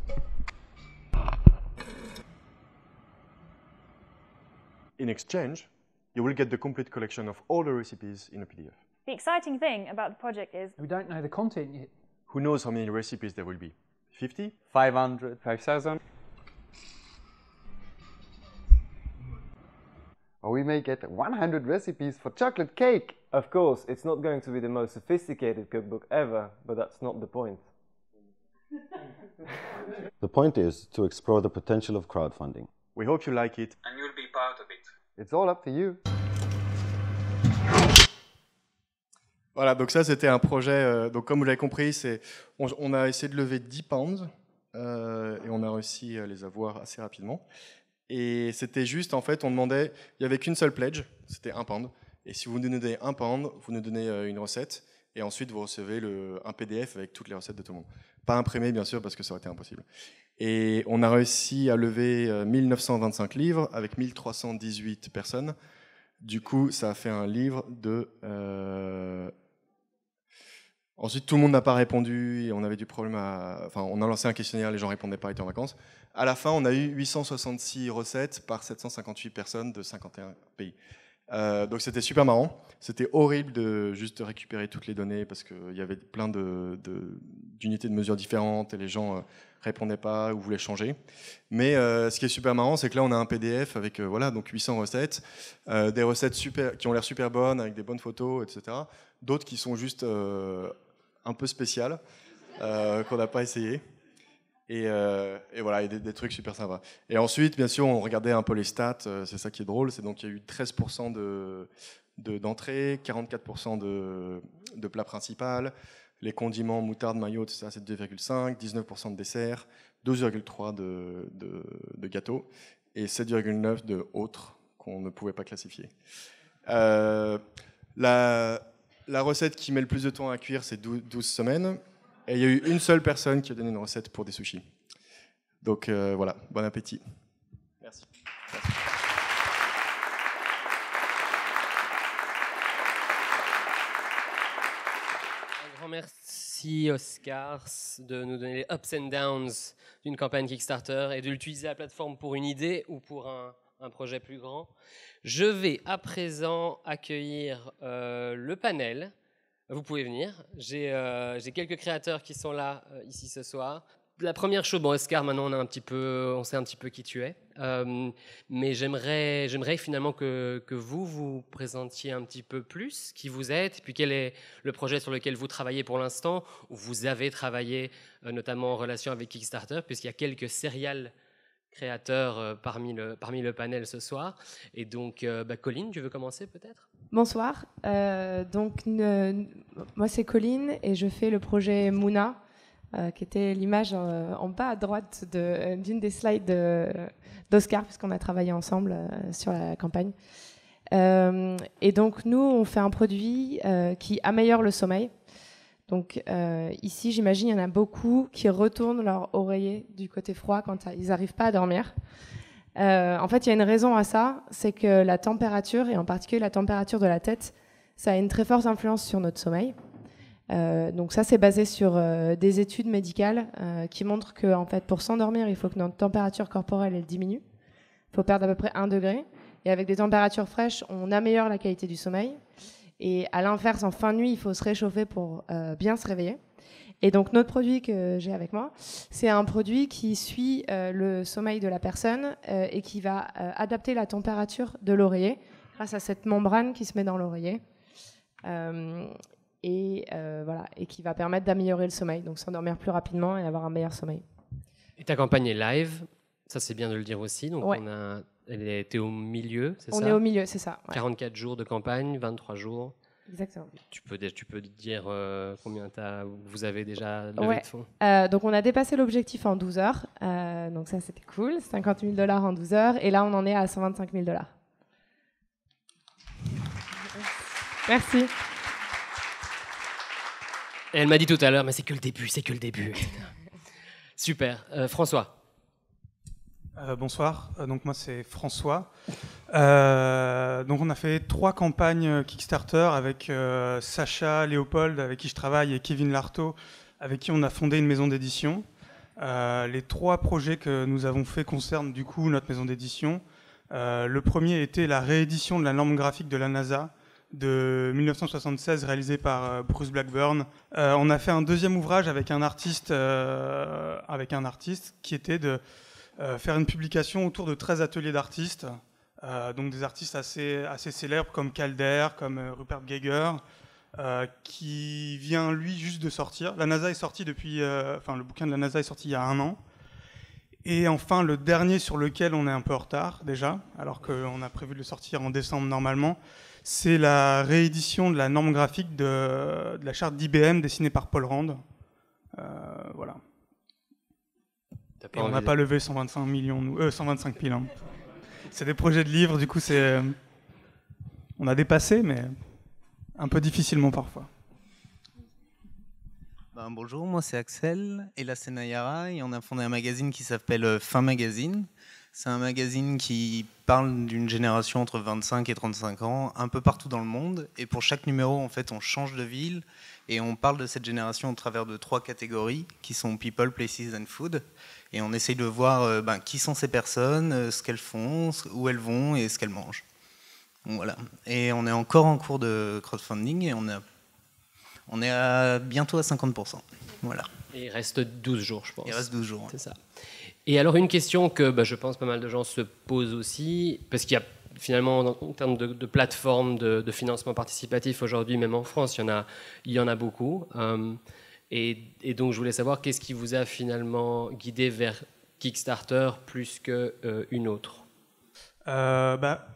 In exchange, you will get the complete collection of all the recipes in a PDF. The exciting thing about the project is we don't know the content yet. Who knows how many recipes there will be? 50? 500? 5,000? Or we may get 100 recipes for chocolate cake. Of course, it's not going to be the most sophisticated cookbook ever, but that's not the point. The point is to explore the potential of crowdfunding. We hope you like it. And you'll be part of it. It's all up to you. Voilà, donc ça c'était un projet, donc comme vous l'avez compris, on a essayé de lever 10 pounds et on a réussi à les avoir assez rapidement. Et c'était juste, en fait, on demandait, il n'y avait qu'une seule pledge, c'était 1 pound. Et si vous nous donnez 1 pound, vous nous donnez une recette et ensuite vous recevez un PDF avec toutes les recettes de tout le monde. Pas imprimé bien sûr parce que ça aurait été impossible. Et on a réussi à lever 1925 livres avec 1318 personnes. Du coup, ça a fait un livre de... Ensuite, tout le monde n'a pas répondu et on avait du problème Enfin, on a lancé un questionnaire, les gens ne répondaient pas, ils étaient en vacances. À la fin, on a eu 866 recettes par 758 personnes de 51 pays. Donc c'était super marrant. C'était horrible de juste récupérer toutes les données parce qu'il y avait plein d'unités de mesure différentes et les gens répondaient pas ou voulaient changer. Mais ce qui est super marrant, c'est que là on a un PDF avec voilà, donc 800 recettes, des recettes qui ont l'air super bonnes avec des bonnes photos, etc. D'autres qui sont juste un peu spéciales, qu'on n'a pas essayé. Et voilà, et des trucs super sympas. Et ensuite, bien sûr, on regardait un peu les stats, c'est ça qui est drôle, c'est donc qu'il y a eu 13% d'entrées, 44% de plats principaux, les condiments, moutarde, mayo, tout ça, c'est 2,5, 19% de dessert, 12,3 de gâteaux, et 7,9 de autres qu'on ne pouvait pas classifier. La recette qui met le plus de temps à cuire, c'est 12 semaines. Et il y a eu une seule personne qui a donné une recette pour des sushis. Donc voilà, bon appétit. Merci. Un grand merci Oscar de nous donner les ups and downs d'une campagne Kickstarter et de l'utiliser la plateforme pour une idée ou pour un projet plus grand. Je vais à présent accueillir le panel. Vous pouvez venir. J'ai quelques créateurs qui sont là ici ce soir. La première chose, bon, Oscar, maintenant on sait un petit peu qui tu es, mais j'aimerais finalement que vous présentiez un petit peu plus qui vous êtes, et puis quel est le projet sur lequel vous travaillez pour l'instant, où vous avez travaillé notamment en relation avec Kickstarter, puisqu'il y a quelques serials créateurs parmi le panel ce soir. Et donc, Colline, tu veux commencer peut-être ? Bonsoir. Moi, c'est Colline et je fais le projet Mouna, qui était l'image en bas à droite d'une des slides d'Oscar, puisqu'on a travaillé ensemble sur la campagne. Et donc, nous, on fait un produit qui améliore le sommeil. Donc, ici, j'imagine, il y en a beaucoup qui retournent leur oreiller du côté froid quand ils n'arrivent pas à dormir. En fait, il y a une raison à ça, c'est que la température, et en particulier la température de la tête, ça a une très forte influence sur notre sommeil. Donc ça, c'est basé sur des études médicales qui montrent que, en fait, pour s'endormir, il faut que notre température corporelle elle diminue. Il faut perdre à peu près 1 degré. Et avec des températures fraîches, on améliore la qualité du sommeil. Et à l'inverse, en fin de nuit, il faut se réchauffer pour bien se réveiller. Et donc, notre produit que j'ai avec moi, c'est un produit qui suit le sommeil de la personne et qui va adapter la température de l'oreiller grâce à cette membrane qui se met dans l'oreiller. Et qui va permettre d'améliorer le sommeil, donc s'endormir plus rapidement et avoir un meilleur sommeil. Et ta campagne est live, ça c'est bien de le dire aussi. Donc ouais. Elle était au milieu, c'est ça ? On est au milieu, c'est ça. Ouais. 44 jours de campagne, 23 jours. Exactement. Tu peux dire combien vous avez déjà levé de fonds ? Donc on a dépassé l'objectif en 12 heures, donc ça c'était cool, $50 000 en 12 heures, et là on en est à $125 000. Merci. Et elle m'a dit tout à l'heure, mais c'est que le début. Super. François. Bonsoir, donc moi c'est François. Donc on a fait 3 campagnes Kickstarter avec Sacha Léopold, avec qui je travaille, et Kevin Lartaud, avec qui on a fondé une maison d'édition. Les 3 projets que nous avons faits concernent du coup notre maison d'édition. Le premier était la réédition de la norme graphique de la NASA de 1976 réalisée par Bruce Blackburn. On a fait un deuxième ouvrage avec un artiste qui était de faire une publication autour de 13 ateliers d'artistes, donc des artistes assez célèbres comme Calder, comme Rupert Geiger, qui vient lui juste de sortir. La NASA est sortie le bouquin de la NASA est sorti il y a 1 an. Et enfin, le dernier sur lequel on est un peu en retard déjà, alors qu'on a prévu de le sortir en décembre normalement, c'est la réédition de la norme graphique de la charte d'IBM dessinée par Paul Rand. Voilà. Et on n'a pas levé 125 000. Hein. C'est des projets de livres, du coup, on a dépassé, mais un peu difficilement parfois. Bonjour, moi c'est Axel, et là c'est Nayara, et on a fondé un magazine qui s'appelle Fin Magazine. C'est un magazine qui parle d'une génération entre 25 et 35 ans, un peu partout dans le monde, et pour chaque numéro, en fait, on change de ville, et on parle de cette génération au travers de 3 catégories, qui sont People, Places and Food, et on essaye de voir qui sont ces personnes, ce qu'elles font, où elles vont, et ce qu'elles mangent. Donc, voilà. Et on est encore en cours de crowdfunding, et on est bientôt à 50%. Voilà. Et il reste 12 jours, je pense. Il reste 12 jours. C'est ça. Et alors, une question que je pense pas mal de gens se posent aussi, parce qu'il y a finalement, en termes de plateformes de financement participatif aujourd'hui, même en France, il y en a beaucoup. Et donc, je voulais savoir, qu'est-ce qui vous a finalement guidé vers Kickstarter plus qu'une autre ?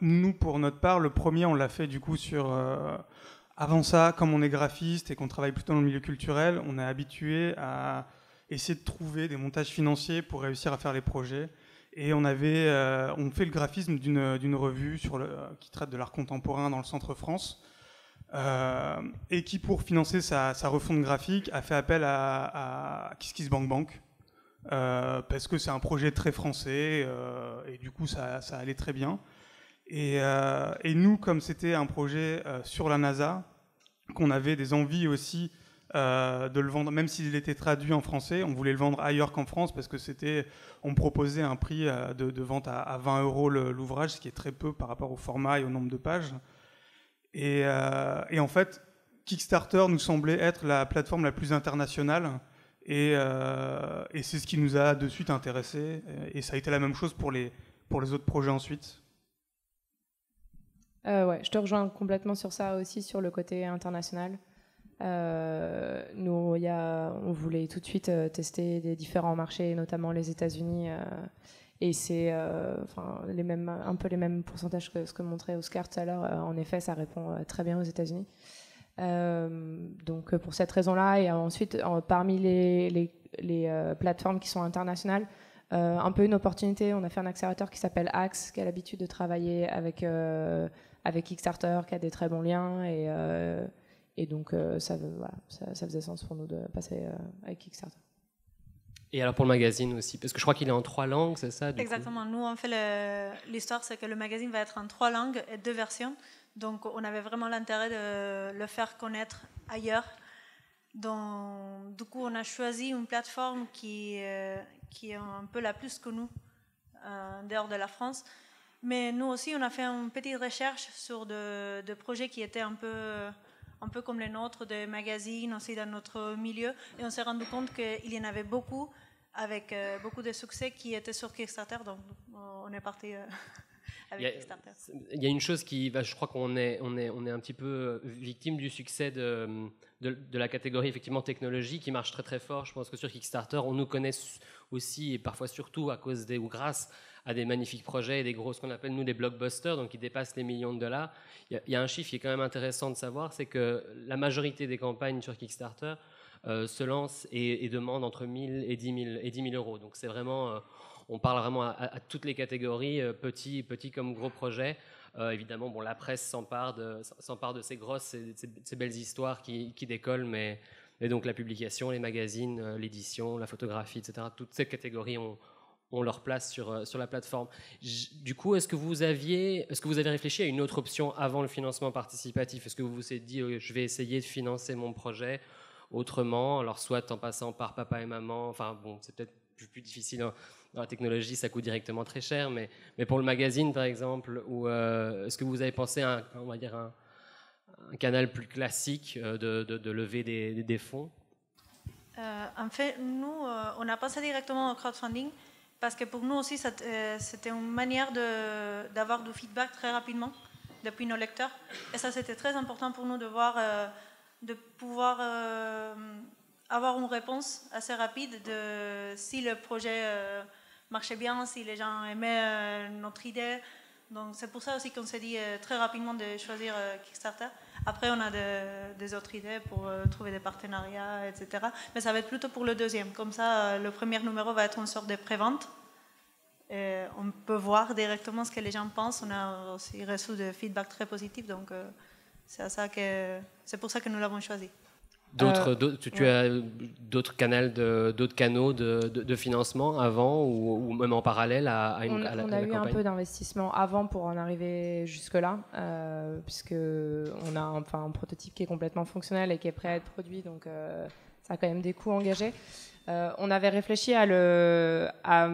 Nous, pour notre part, le premier, on l'a fait du coup sur... Avant ça, comme on est graphiste et qu'on travaille plutôt dans le milieu culturel, on est habitué à essayer de trouver des montages financiers pour réussir à faire les projets. Et on fait le graphisme d'une revue qui traite de l'art contemporain dans le centre France, et qui, pour financer sa refonte graphique, a fait appel à KissKissBankBank, parce que c'est un projet très français, et du coup ça allait très bien. Et nous, comme c'était un projet sur la NASA, qu'on avait des envies aussi de le vendre, même s'il était traduit en français, on voulait le vendre ailleurs qu'en France, parce que on proposait un prix de vente à 20 € l'ouvrage, ce qui est très peu par rapport au format et au nombre de pages. Et en fait, Kickstarter nous semblait être la plateforme la plus internationale, et c'est ce qui nous a de suite intéressés, et ça a été la même chose pour les autres projets ensuite. Ouais, je te rejoins complètement sur ça aussi, sur le côté international. Nous, on voulait tout de suite tester les différents marchés, notamment les États-Unis Et c'est un peu les mêmes pourcentages que ce que montrait Oscar tout à l'heure. En effet, ça répond très bien aux États-Unis. Donc pour cette raison-là, et ensuite parmi les plateformes qui sont internationales, un peu une opportunité. On a fait un accélérateur qui s'appelle Axe, qui a l'habitude de travailler avec Kickstarter, qui a des très bons liens, et donc ça faisait sens pour nous de passer avec Kickstarter. Et alors pour le magazine aussi, parce que je crois qu'il est en 3 langues, c'est ça? Exactement. Nous, on fait l'histoire, c'est que le magazine va être en 3 langues et 2 versions. Donc, on avait vraiment l'intérêt de le faire connaître ailleurs. Donc, du coup, on a choisi une plateforme qui est un peu la plus que nous, dehors de la France. Mais nous aussi, on a fait une petite recherche sur de projets qui étaient un peu comme les nôtres, des magazines aussi dans notre milieu. Et on s'est rendu compte qu'il y en avait beaucoup, avec beaucoup de succès qui étaient sur Kickstarter. Donc, on est parti avec Kickstarter. Il y a une chose qui, je crois qu'on est un petit peu victime du succès de la catégorie effectivement technologie qui marche très très fort. Je pense que sur Kickstarter, on nous connaît aussi et parfois surtout à cause ou grâce à des magnifiques projets et des gros, ce qu'on appelle nous des blockbusters, donc qui dépassent les millions de dollars. Il y a un chiffre qui est quand même intéressant de savoir, c'est que la majorité des campagnes sur Kickstarter se lancent et demandent entre 1 000 et 10 000 euros. Donc c'est vraiment, on parle vraiment à toutes les catégories, petits comme gros projets. Évidemment, la presse s'empare de ces grosses, ces belles histoires qui décollent, mais donc la publication, les magazines, l'édition, la photographie, etc. Toutes ces catégories ont leur place sur la plateforme. Du coup, est-ce que vous avez réfléchi à une autre option avant le financement participatif? Est-ce que vous vous êtes dit, je vais essayer de financer mon projet autrement, alors soit en passant par papa et maman, enfin bon, c'est peut-être plus difficile dans la technologie, ça coûte directement très cher, mais pour le magazine par exemple, ou est-ce que vous avez pensé à un canal plus classique de lever des fonds? En fait, nous, on a pensé directement au crowdfunding parce que pour nous aussi, c'était une manière d'avoir du feedback très rapidement depuis nos lecteurs. Et ça, c'était très important pour nous de pouvoir avoir une réponse assez rapide de si le projet marchait bien, si les gens aimaient notre idée. Donc c'est pour ça aussi qu'on s'est dit très rapidement de choisir Kickstarter. Après, on a des autres idées pour trouver des partenariats, etc. Mais ça va être plutôt pour le deuxième. Comme ça, le premier numéro va être une sorte de pré-vente. On peut voir directement ce que les gens pensent. On a aussi reçu des feedbacks très positifs. Donc c'est pour ça que nous l'avons choisi. Tu as d'autres canaux de financement avant ou même en parallèle à la campagne? On a eu un peu d'investissement avant pour en arriver jusque-là, puisqu'on a un prototype qui est complètement fonctionnel et qui est prêt à être produit, donc ça a quand même des coûts engagés. On avait réfléchi à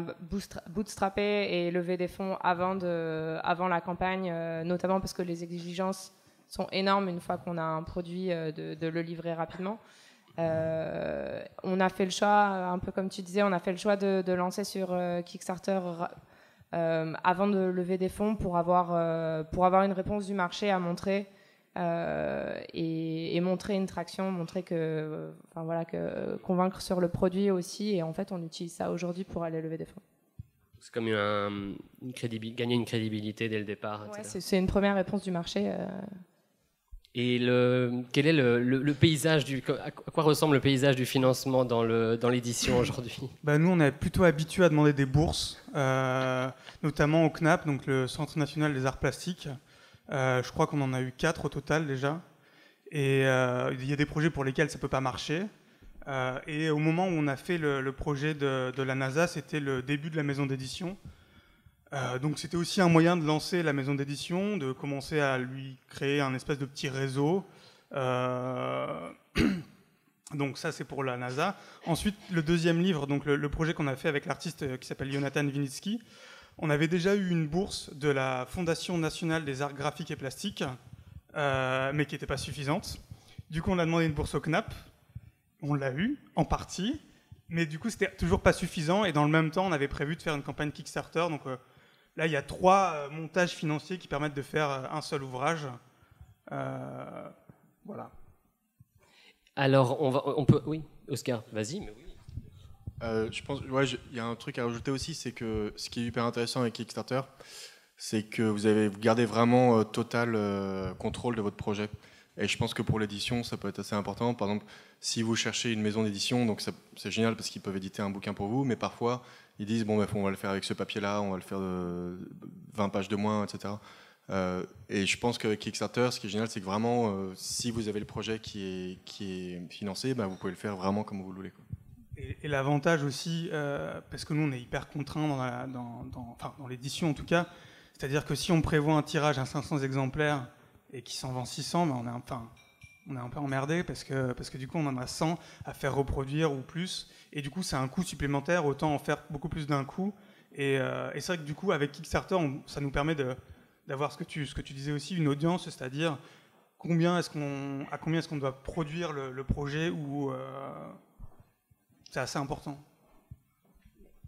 bootstrapper et lever des fonds avant la campagne, notamment parce que les exigences sont énormes une fois qu'on a un produit de le livrer rapidement. On a fait le choix, un peu comme tu disais, on a fait le choix de lancer sur Kickstarter avant de lever des fonds pour avoir une réponse du marché à montrer et montrer une traction, montrer convaincre sur le produit aussi. Et en fait, on utilise ça aujourd'hui pour aller lever des fonds. C'est comme gagner une crédibilité dès le départ. Ouais, c'est une première réponse du marché. Et quel est le paysage à quoi ressemble le paysage du financement dans l'édition aujourd'hui? Nous, on est plutôt habitués à demander des bourses, notamment au CNAP, donc le Centre national des arts plastiques. Je crois qu'on en a eu 4 au total déjà. Et il y a des projets pour lesquels ça ne peut pas marcher. Et au moment où on a fait le projet de la NASA, c'était le début de la maison d'édition. Donc c'était aussi un moyen de lancer la maison d'édition, de commencer à lui créer un espèce de petit réseau. Donc ça, c'est pour la NASA. Ensuite, le deuxième livre, donc le projet qu'on a fait avec l'artiste qui s'appelle Jonathan Winitsky, on avait déjà eu une bourse de la Fondation nationale des arts graphiques et plastiques, mais qui n'était pas suffisante. Du coup, on a demandé une bourse au CNAP. On l'a eu, en partie, mais du coup, c'était toujours pas suffisant. Et dans le même temps, on avait prévu de faire une campagne Kickstarter. Donc là, il y a 3 montages financiers qui permettent de faire un seul ouvrage. Voilà. Alors, on peut... Oui, Oscar, vas-y. Mais oui. Je pense, il y a un truc à rajouter aussi, c'est que ce qui est hyper intéressant avec Kickstarter, c'est que vous gardez vraiment total contrôle de votre projet. Et je pense que pour l'édition, ça peut être assez important. Par exemple, si vous cherchez une maison d'édition, donc c'est génial parce qu'ils peuvent éditer un bouquin pour vous, mais parfois ils disent bon, on va le faire avec ce papier-là, on va le faire de 20 pages de moins, etc. Et je pense que Kickstarter, ce qui est génial, c'est que vraiment, si vous avez le projet qui est financé, vous pouvez le faire vraiment comme vous le voulez, quoi. Et l'avantage aussi, parce que nous on est hyper contraints dans l'édition en tout cas, c'est-à-dire que si on prévoit un tirage à 500 exemplaires et qui s'en vend 600, on est un peu emmerdé parce que du coup on en a 100 à faire reproduire ou plus, et du coup c'est un coût supplémentaire, autant en faire beaucoup plus d'un coup. Et c'est vrai que du coup avec Kickstarter, ça nous permet d'avoir ce que tu disais aussi, une audience, c'est-à-dire à combien est-ce qu'on doit produire le projet, ou c'est assez important.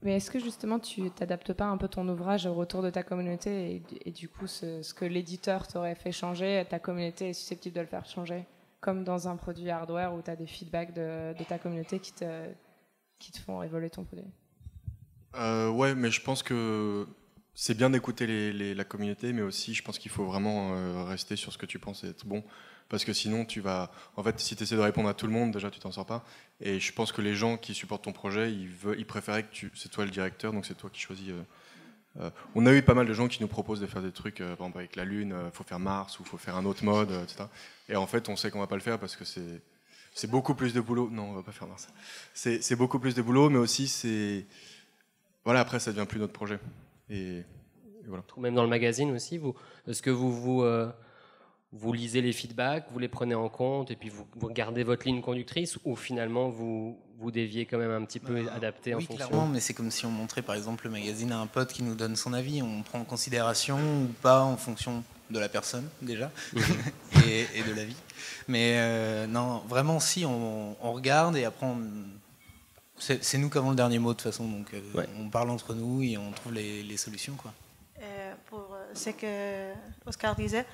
Mais est-ce que justement tu t'adaptes pas un peu ton ouvrage au retour de ta communauté, et du coup ce que l'éditeur t'aurait fait changer, ta communauté est susceptible de le faire changer, comme dans un produit hardware où tu as des feedbacks de ta communauté qui te font évoluer ton produit? Ouais, mais je pense que c'est bien d'écouter la communauté, mais aussi je pense qu'il faut vraiment rester sur ce que tu penses être bon. Parce que sinon, en fait, si tu essaies de répondre à tout le monde, déjà, tu t'en sors pas. Et je pense que les gens qui supportent ton projet, ils préféraient que c'est toi le directeur, donc c'est toi qui choisis. On a eu pas mal de gens qui nous proposent de faire des trucs, par exemple avec la Lune, faut faire Mars, ou faut faire un autre mode, etc. Et en fait, on sait qu'on va pas le faire parce que c'est beaucoup plus de boulot. Non, on va pas faire Mars. C'est beaucoup plus de boulot, mais aussi, voilà, après, ça devient plus notre projet. Et voilà. Même dans le magazine aussi, est-ce que vous lisez les feedbacks, vous les prenez en compte, et puis vous gardez votre ligne conductrice, ou finalement vous déviez quand même un petit peu, adapté en fonction? Oui, clairement, mais c'est comme si on montrait par exemple le magazine à un pote qui nous donne son avis. On prend en considération ou pas en fonction de la personne déjà, et de l'avis. Mais non, vraiment, si on regarde, et après c'est nous qui avons le dernier mot de toute façon, donc on parle entre nous et on trouve les solutions, quoi. Pour ce que Oscar disait,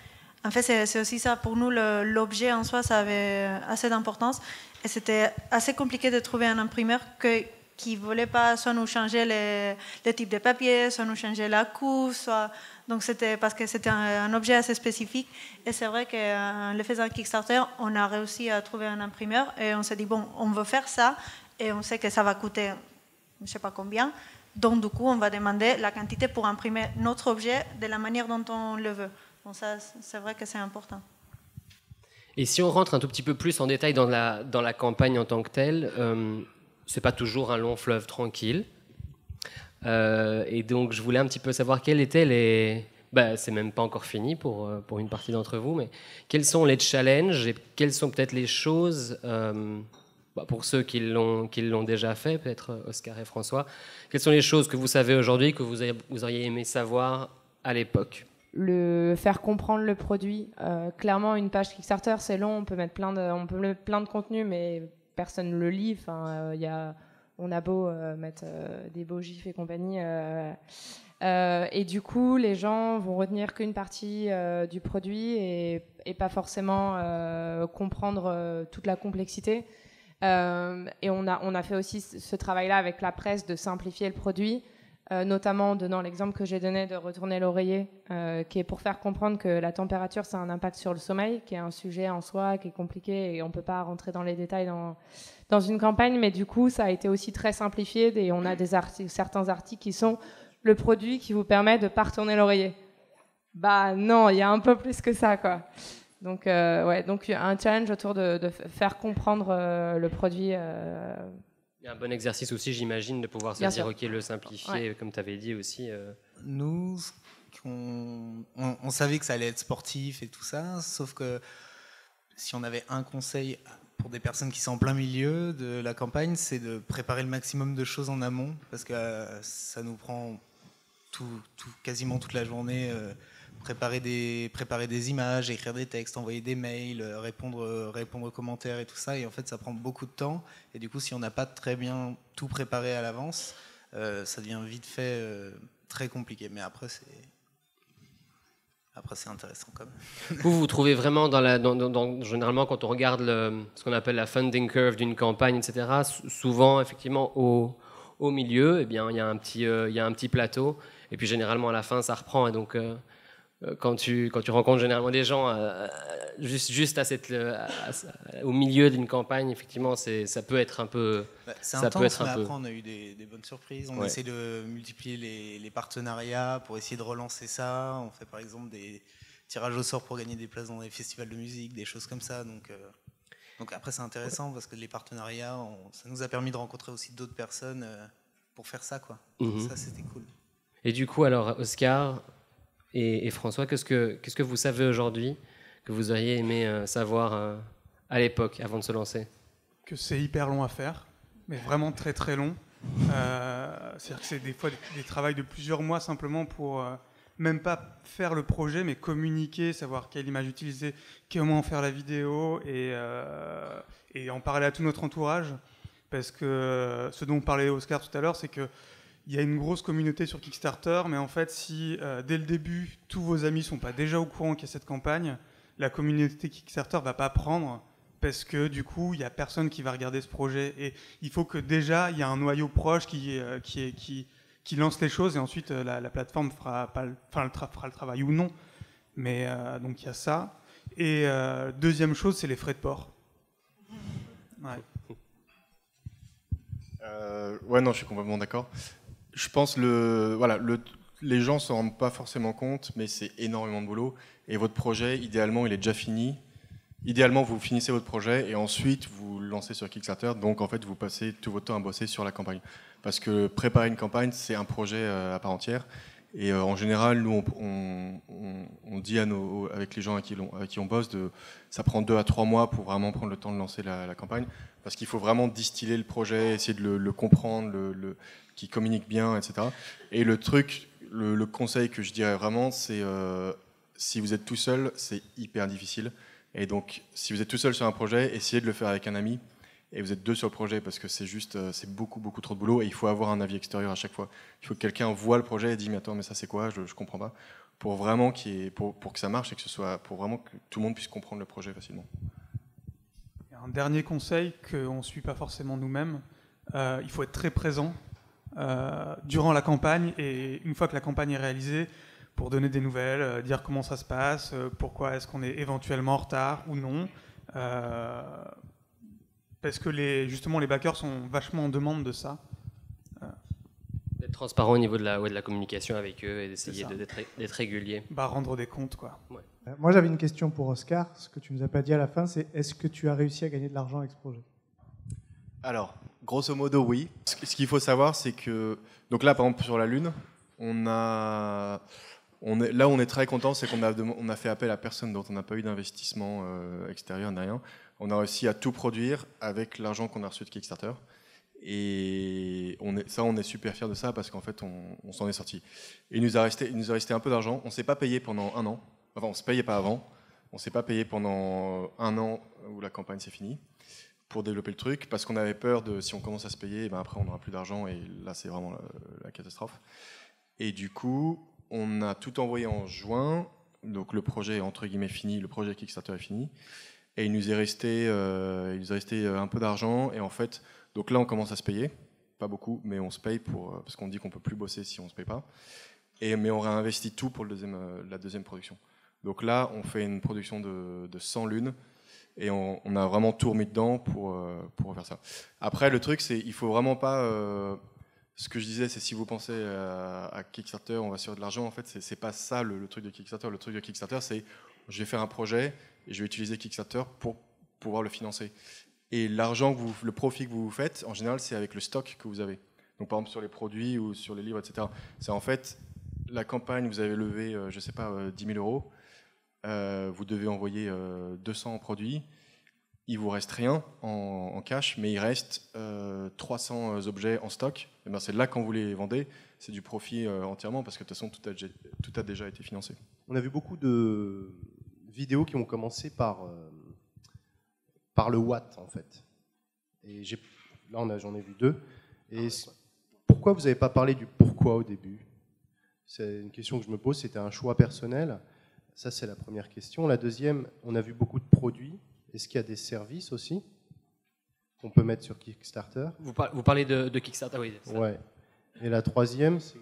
en fait, c'est aussi ça. Pour nous, l'objet en soi, ça avait assez d'importance. Et c'était assez compliqué de trouver un imprimeur qui ne voulait pas soit nous changer le type de papier, soit nous changer la couve, donc c'était parce que c'était un objet assez spécifique. Et c'est vrai qu'en le faisant Kickstarter, on a réussi à trouver un imprimeur, et on s'est dit, bon, on veut faire ça, et on sait que ça va coûter je ne sais pas combien. Donc, du coup, on va demander la quantité pour imprimer notre objet de la manière dont on le veut. Donc ça, c'est vrai que c'est important. Et si on rentre un tout petit peu plus en détail dans la campagne en tant que telle, c'est pas toujours un long fleuve tranquille. Et donc, je voulais un petit peu savoir quels étaient les... c'est même pas encore fini pour une partie d'entre vous, mais quels sont les challenges et quelles sont peut-être les choses, pour ceux qui l'ont déjà fait, peut-être Oscar et François, quelles sont les choses que vous savez aujourd'hui que vous auriez aimé savoir à l'époque? Le faire comprendre le produit. Clairement, une page Kickstarter, c'est long, on peut mettre plein de contenu, mais personne ne le lit. Enfin, on a beau mettre des beaux gifs et compagnie. Et du coup, les gens vont retenir qu'une partie du produit et pas forcément comprendre toute la complexité. Et on a fait aussi ce travail-là avec la presse de simplifier le produit. Notamment en donnant l'exemple que j'ai donné de retourner l'oreiller, qui est pour faire comprendre que la température, ça a un impact sur le sommeil, qui est un sujet en soi, qui est compliqué, et on ne peut pas rentrer dans les détails dans une campagne, mais du coup, ça a été aussi très simplifié, et on a certains articles qui sont le produit qui vous permet de ne pas retourner l'oreiller. Non, il y a un peu plus que ça, quoi. Donc, donc un challenge autour de faire comprendre le produit. Il y a un bon exercice aussi, j'imagine, de pouvoir se dire, ok, le simplifier, comme tu avais dit aussi. Nous, on savait que ça allait être sportif et tout ça, sauf que si on avait un conseil pour des personnes qui sont en plein milieu de la campagne, c'est de préparer le maximum de choses en amont, parce que ça nous prend quasiment toute la journée. Préparer des images, écrire des textes, envoyer des mails, répondre aux commentaires et tout ça, et en fait ça prend beaucoup de temps, et du coup si on n'a pas très bien tout préparé à l'avance, ça devient vite fait très compliqué, mais après c'est intéressant quand même. Vous trouvez vraiment généralement quand on regarde ce qu'on appelle la funding curve d'une campagne, etc., souvent effectivement au milieu, eh bien, il y a un petit plateau. Et puis généralement à la fin, ça reprend. Et donc, quand tu rencontres généralement des gens juste au milieu d'une campagne, effectivement, ça peut être un peu. C'est intense, mais après on a eu des bonnes surprises. On essaie de multiplier les partenariats pour essayer de relancer ça. On fait par exemple des tirages au sort pour gagner des places dans des festivals de musique, des choses comme ça. Donc après c'est intéressant parce que les partenariats, ça nous a permis de rencontrer aussi d'autres personnes pour faire ça, quoi. Ça c'était cool. Et du coup, alors Oscar et François, qu'est-ce que vous savez aujourd'hui que vous auriez aimé savoir à l'époque, avant de se lancer? Que c'est hyper long à faire, mais vraiment très très long. C'est-à-dire que c'est des fois des travails de plusieurs mois simplement pour même pas faire le projet, mais communiquer, savoir quelle image utiliser, comment faire la vidéo et en parler à tout notre entourage. Parce que ce dont parlait Oscar tout à l'heure, c'est que il y a une grosse communauté sur Kickstarter, mais en fait, si dès le début, tous vos amis ne sont pas déjà au courant qu'il y a cette campagne, la communauté Kickstarter ne va pas prendre, parce que du coup, il n'y a personne qui va regarder ce projet. Et il faut que déjà, il y ait un noyau proche qui lance les choses, et ensuite, la plateforme fera le travail ou non. Mais donc, il y a ça. Et deuxième chose, c'est les frais de port. Ouais. Ouais, non, je suis complètement d'accord. Je pense les gens ne s'en rendent pas forcément compte, mais c'est énormément de boulot. Et votre projet, idéalement, il est déjà fini. Idéalement, vous finissez votre projet et ensuite vous le lancez sur Kickstarter. Donc, en fait, vous passez tout votre temps à bosser sur la campagne. Parce que préparer une campagne, c'est un projet à part entière. Et en général, nous, on dit avec les gens avec qui on bosse, ça prend 2 à 3 mois pour vraiment prendre le temps de lancer la campagne. Parce qu'il faut vraiment distiller le projet, essayer de le comprendre, qu'il communique bien, etc. Et le conseil que je dirais vraiment, c'est si vous êtes tout seul, c'est hyper difficile. Et donc, si vous êtes tout seul sur un projet, essayez de le faire avec un ami. Et vous êtes 2 sur le projet parce que c'est beaucoup trop de boulot et il faut avoir un avis extérieur à chaque fois. Il faut que quelqu'un voit le projet et dise mais attends, mais ça c'est quoi, je comprends pas. Pour vraiment pour que ça marche et pour vraiment que tout le monde puisse comprendre le projet facilement. Et un dernier conseil qu'on ne suit pas forcément nous-mêmes, il faut être très présent durant la campagne et une fois que la campagne est réalisée, pour donner des nouvelles, dire comment ça se passe, pourquoi est-ce qu'on est éventuellement en retard ou non. Parce que justement les backers sont vachement en demande de ça. D'être transparent au niveau de la communication avec eux et d'essayer d'être régulier. Rendre des comptes, quoi. Ouais. Moi j'avais une question pour Oscar. Ce que tu nous as pas dit à la fin, c'est est-ce que tu as réussi à gagner de l'argent avec ce projet? Alors, grosso modo, oui. Ce qu'il faut savoir, c'est que donc là, par exemple, sur la Lune, on est très content, c'est qu'on a fait appel à personne, dont on n'a pas eu d'investissement extérieur, ni rien. On a réussi à tout produire avec l'argent qu'on a reçu de Kickstarter. Et on est super fiers de ça parce qu'en fait, on s'en est sorti. Et il nous a resté un peu d'argent. On ne s'est pas payé pendant 1 an. Enfin, on ne se payait pas avant. On ne s'est pas payé pendant 1 an où la campagne s'est finie pour développer le truc parce qu'on avait peur de si on commence à se payer, après on n'aura plus d'argent et là, c'est vraiment la catastrophe. Et du coup, on a tout envoyé en juin. Donc le projet est entre guillemets fini. Le projet Kickstarter est fini. Et il nous est resté un peu d'argent. Et en fait, donc là, on commence à se payer. Pas beaucoup, mais on se paye parce qu'on dit qu'on ne peut plus bosser si on ne se paye pas. Mais on réinvestit tout pour la deuxième production. Donc là, on fait une production de 100 lunes. Et on a vraiment tout remis dedans pour faire ça. Après, le truc, c'est qu'il ne faut vraiment pas... ce que je disais, c'est si vous pensez à Kickstarter, on va sur de l'argent. En fait, c'est pas ça le truc de Kickstarter. Le truc de Kickstarter, c'est je vais faire un projet et je vais utiliser Kickstarter pour pouvoir le financer. Et l'argent, le profit que vous faites, en général, c'est avec le stock que vous avez. Donc, par exemple, sur les produits ou sur les livres, etc. C'est en fait la campagne, vous avez levé, 10 000 euros. Vous devez envoyer 200 produits. Il vous reste rien en cash, mais il reste 300 objets en stock. Et c'est là quand vous les vendez, c'est du profit entièrement parce que de toute façon tout a déjà été financé. On a vu beaucoup de vidéos qui ont commencé par le what en fait. Et là j'en ai vu 2. Et pourquoi vous n'avez pas parlé du pourquoi au début? C'est une question que je me pose. C'était un choix personnel. Ça c'est la première question. La deuxième, on a vu beaucoup de produits. Est-ce qu'il y a des services aussi? qu'on peut mettre sur Kickstarter. Vous parlez de Kickstarter, oui. Ouais. Et la troisième, c'est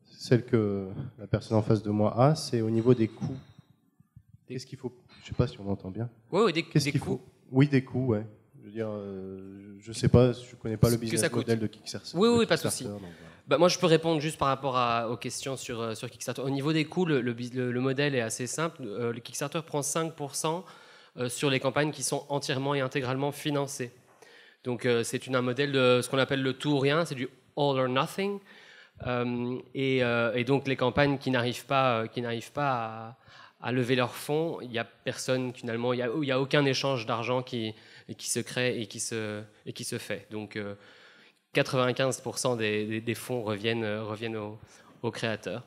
celle que la personne en face de moi a, c'est au niveau des coûts. Qu'est-ce qu'il faut? Je ne sais pas si on entend bien. Oui, des coûts. Oui, des coûts, ouais. Je veux dire, je ne sais pas, je ne connais pas le business model de Kickstarter. Oui, pas de souci. Bah, moi, je peux répondre juste par rapport aux questions sur Kickstarter. Au niveau des coûts, le modèle est assez simple. Le Kickstarter prend 5% sur les campagnes qui sont entièrement et intégralement financées. Donc, c'est un modèle de ce qu'on appelle le tout ou rien, c'est du all or nothing. Et donc, les campagnes qui n'arrivent pas à lever leurs fonds, il n'y a personne finalement, il n'y a aucun échange d'argent qui se crée et qui se fait. Donc 95% des fonds reviennent aux créateurs.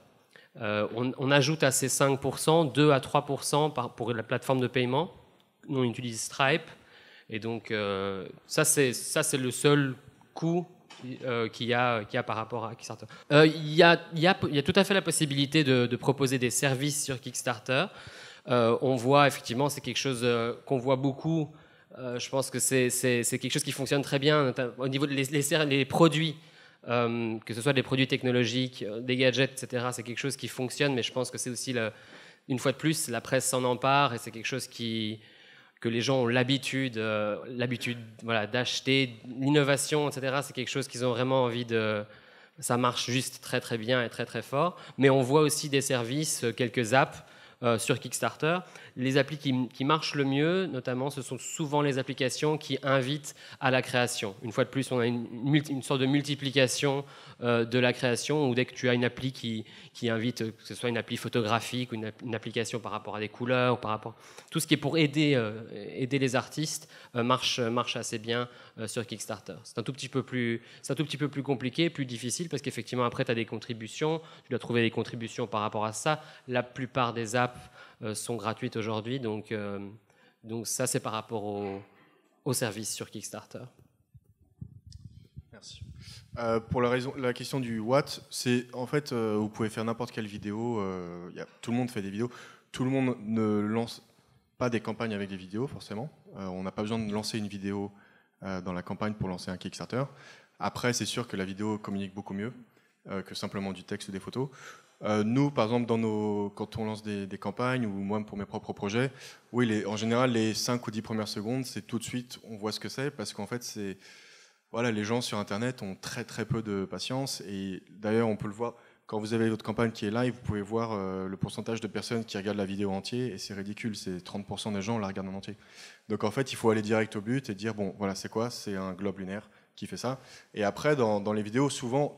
On ajoute à ces 5% 2 à 3% pour la plateforme de paiement. Nous, on utilise Stripe. Et donc ça c'est le seul coût qu'il y a par rapport à Kickstarter. Il y a tout à fait la possibilité de proposer des services sur Kickstarter. On voit effectivement, c'est quelque chose qu'on voit beaucoup. Je pense que c'est quelque chose qui fonctionne très bien au niveau des produits, que ce soit des produits technologiques, des gadgets, etc. C'est quelque chose qui fonctionne, mais je pense que c'est aussi, une fois de plus, la presse s'en empare et c'est quelque chose que les gens ont l'habitude d'acheter, l'innovation, etc. C'est quelque chose qu'ils ont vraiment envie de... Ça marche juste très très bien et très très fort. Mais on voit aussi des services, quelques apps sur Kickstarter. Les applis qui marchent le mieux, notamment, ce sont souvent les applications qui invitent à la création. Une fois de plus, on a une sorte de multiplication de la création, où dès que tu as une appli qui invite, que ce soit une appli photographique ou une application par rapport à des couleurs, par rapport tout ce qui est pour aider les artistes marche assez bien sur Kickstarter. C'est un tout petit peu plus compliqué, plus difficile, parce qu'effectivement après tu as des contributions, tu dois trouver des contributions par rapport à ça. La plupart des apps sont gratuites aujourd'hui, donc ça c'est par rapport au service sur Kickstarter. Merci. Pour la question du what, c'est en fait vous pouvez faire n'importe quelle vidéo. Tout le monde fait des vidéos. Tout le monde ne lance pas des campagnes avec des vidéos forcément. On n'a pas besoin de lancer une vidéo dans la campagne pour lancer un Kickstarter. Après, c'est sûr que la vidéo communique beaucoup mieux que simplement du texte ou des photos. Nous, par exemple, quand on lance des campagnes, ou moi pour mes propres projets, oui, en général, les 5 ou 10 premières secondes, c'est tout de suite, on voit ce que c'est, parce qu'en fait, les gens sur Internet ont très très peu de patience, et d'ailleurs, on peut le voir, quand vous avez votre campagne qui est live, vous pouvez voir le pourcentage de personnes qui regardent la vidéo entière, et c'est ridicule, c'est 30% des gens la regardent en entier. Donc en fait, il faut aller direct au but et dire, bon, voilà, c'est quoi? C'est un globe lunaire qui fait ça. Et après, dans les vidéos,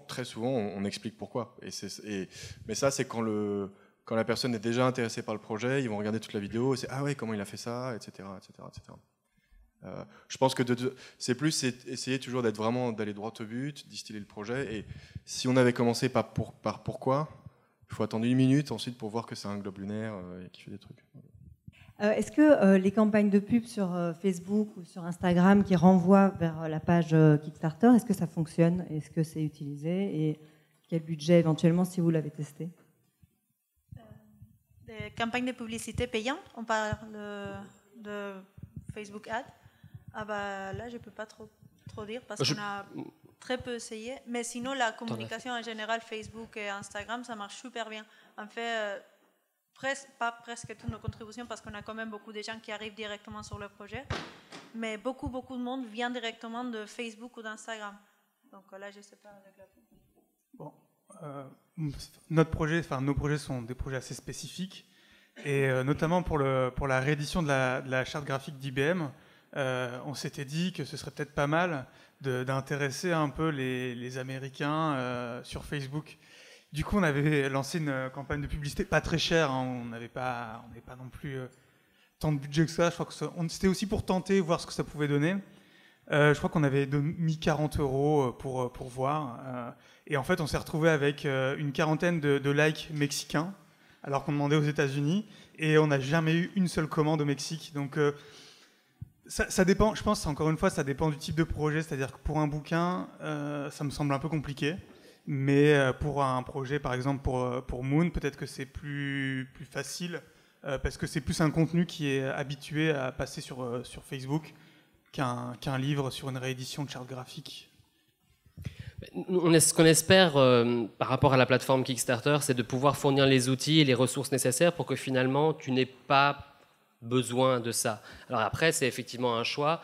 très souvent, on explique pourquoi. Mais ça, c'est quand la personne est déjà intéressée par le projet, ils vont regarder toute la vidéo, et c'est ah ouais, comment il a fait ça, etc., etc., etc. Je pense que c'est essayer toujours d'aller droit au but, distiller le projet. Et si on avait commencé par pourquoi, il faut attendre 1 minute ensuite pour voir que c'est un globe lunaire et qui fait des trucs. Est-ce que les campagnes de pub sur Facebook ou sur Instagram qui renvoient vers la page Kickstarter, est-ce que ça fonctionne? Est-ce que c'est utilisé? Et quel budget éventuellement si vous l'avez testé? Des campagnes de publicité payantes, on parle de Facebook Ads. Ah bah là, je ne peux pas trop dire parce qu'on a très peu essayé. Mais sinon, la communication en général, Facebook et Instagram, ça marche super bien. En fait... pas presque toutes nos contributions parce qu'on a quand même beaucoup de gens qui arrivent directement sur le projet, mais beaucoup de monde vient directement de Facebook ou d'Instagram. Donc là, je ne sais pas avec la... Bon, nos projets sont des projets assez spécifiques, et notamment pour la réédition de la charte graphique d'IBM, on s'était dit que ce serait peut-être pas mal d'intéresser un peu les Américains sur Facebook. Du coup, on avait lancé une campagne de publicité pas très chère. Hein. On n'avait pas non plus tant de budget que ça. Je crois que c'était aussi pour tenter, voir ce que ça pouvait donner. Je crois qu'on avait mis 40 € pour voir. Et en fait, on s'est retrouvé avec une quarantaine de likes mexicains, alors qu'on demandait aux États-Unis. Et on n'a jamais eu une seule commande au Mexique. Donc, ça dépend. Je pense, encore une fois, ça dépend du type de projet. C'est-à-dire que pour un bouquin, ça me semble un peu compliqué. Mais pour un projet, par exemple pour Moon, peut-être que c'est plus facile parce que c'est plus un contenu qui est habitué à passer sur Facebook qu'un livre sur une réédition de charte graphique. Ce qu'on espère par rapport à la plateforme Kickstarter, c'est de pouvoir fournir les outils et les ressources nécessaires pour que finalement tu n'aies pas besoin de ça. Alors après, c'est effectivement un choix.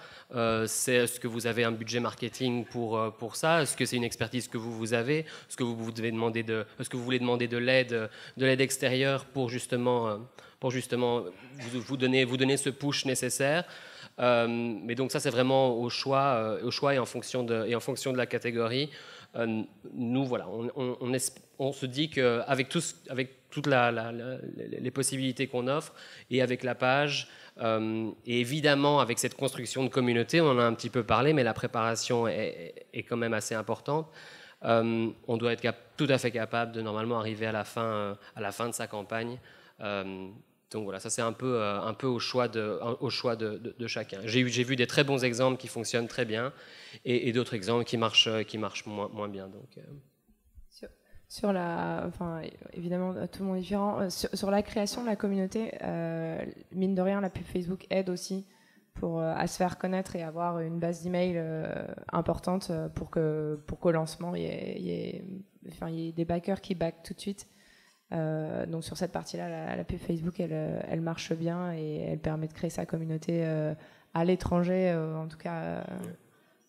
C'est est-ce que vous avez un budget marketing pour ça? Est-ce que c'est une expertise que vous avez? Est-ce que vous devez demander est-ce que vous voulez demander de l'aide extérieure pour justement vous donner ce push nécessaire? Mais donc ça, c'est vraiment au choix et en fonction de la catégorie. Nous, voilà, on se dit qu'avec toutes les possibilités qu'on offre et avec la page, et évidemment avec cette construction de communauté, on en a un petit peu parlé, mais la préparation est quand même assez importante. On doit être tout à fait capable de normalement arriver à la fin de sa campagne. Donc voilà, ça c'est un peu au choix de chacun. J'ai vu des très bons exemples qui fonctionnent très bien et d'autres exemples qui marchent moins bien. Donc, évidemment, tout le monde est différent. Sur la création de la communauté, mine de rien, la pub Facebook aide aussi à se faire connaître et avoir une base d'email importante pour qu'au lancement, il y ait des backers qui backent tout de suite. Donc sur cette partie-là, la pub Facebook, elle marche bien et elle permet de créer sa communauté à l'étranger, en tout cas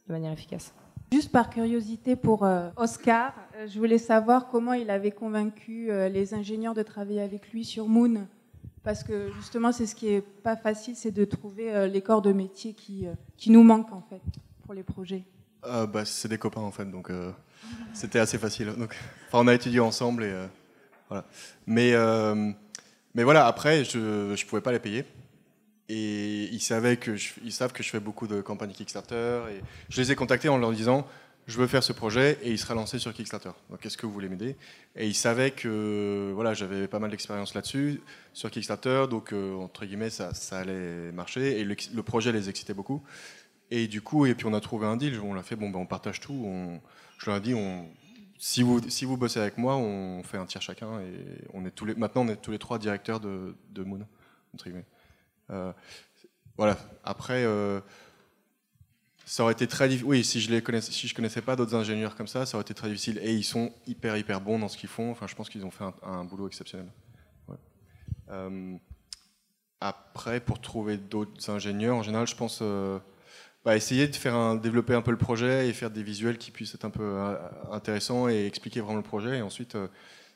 de manière efficace. Juste par curiosité pour Oscar, je voulais savoir comment il avait convaincu les ingénieurs de travailler avec lui sur Moon, parce que justement c'est ce qui est pas facile, c'est de trouver les corps de métier qui nous manquent en fait pour les projets. C'est des copains en fait, donc c'était assez facile. Donc, on a étudié ensemble et voilà. Mais voilà, après je pouvais pas les payer. Et ils savent que je fais beaucoup de campagnes Kickstarter. Et je les ai contactés en leur disant je veux faire ce projet et il sera lancé sur Kickstarter. Donc est-ce que vous voulez m'aider? Et ils savaient que voilà, j'avais pas mal d'expérience là-dessus, sur Kickstarter. Donc entre guillemets, ça allait marcher. Et le projet les excitait beaucoup. Et du coup, puis on a trouvé un deal. On l'a fait, on partage tout. Je leur ai dit, si vous bossez avec moi, on fait un tiers chacun. Et maintenant, on est tous les trois directeurs de Moon, entre guillemets. Voilà. Après, ça aurait été très difficile. Oui, si je connaissais pas d'autres ingénieurs comme ça aurait été très difficile. Et ils sont hyper bons dans ce qu'ils font. Enfin, je pense qu'ils ont fait un boulot exceptionnel. Ouais. Après, pour trouver d'autres ingénieurs, en général, je pense essayer de développer un peu le projet et faire des visuels qui puissent être un peu intéressants et expliquer vraiment le projet. Et ensuite,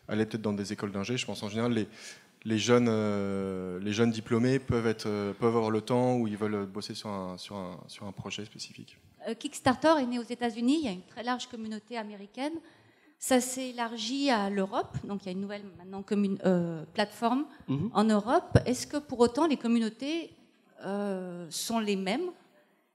aller peut-être dans des écoles d'ingé. Je pense en général les jeunes diplômés peuvent avoir le temps où ils veulent bosser sur un projet spécifique. Kickstarter est né aux États-Unis, il y a une très large communauté américaine. Ça s'est élargi à l'Europe, donc il y a une nouvelle maintenant plateforme en Europe. Est-ce que pour autant les communautés sont les mêmes?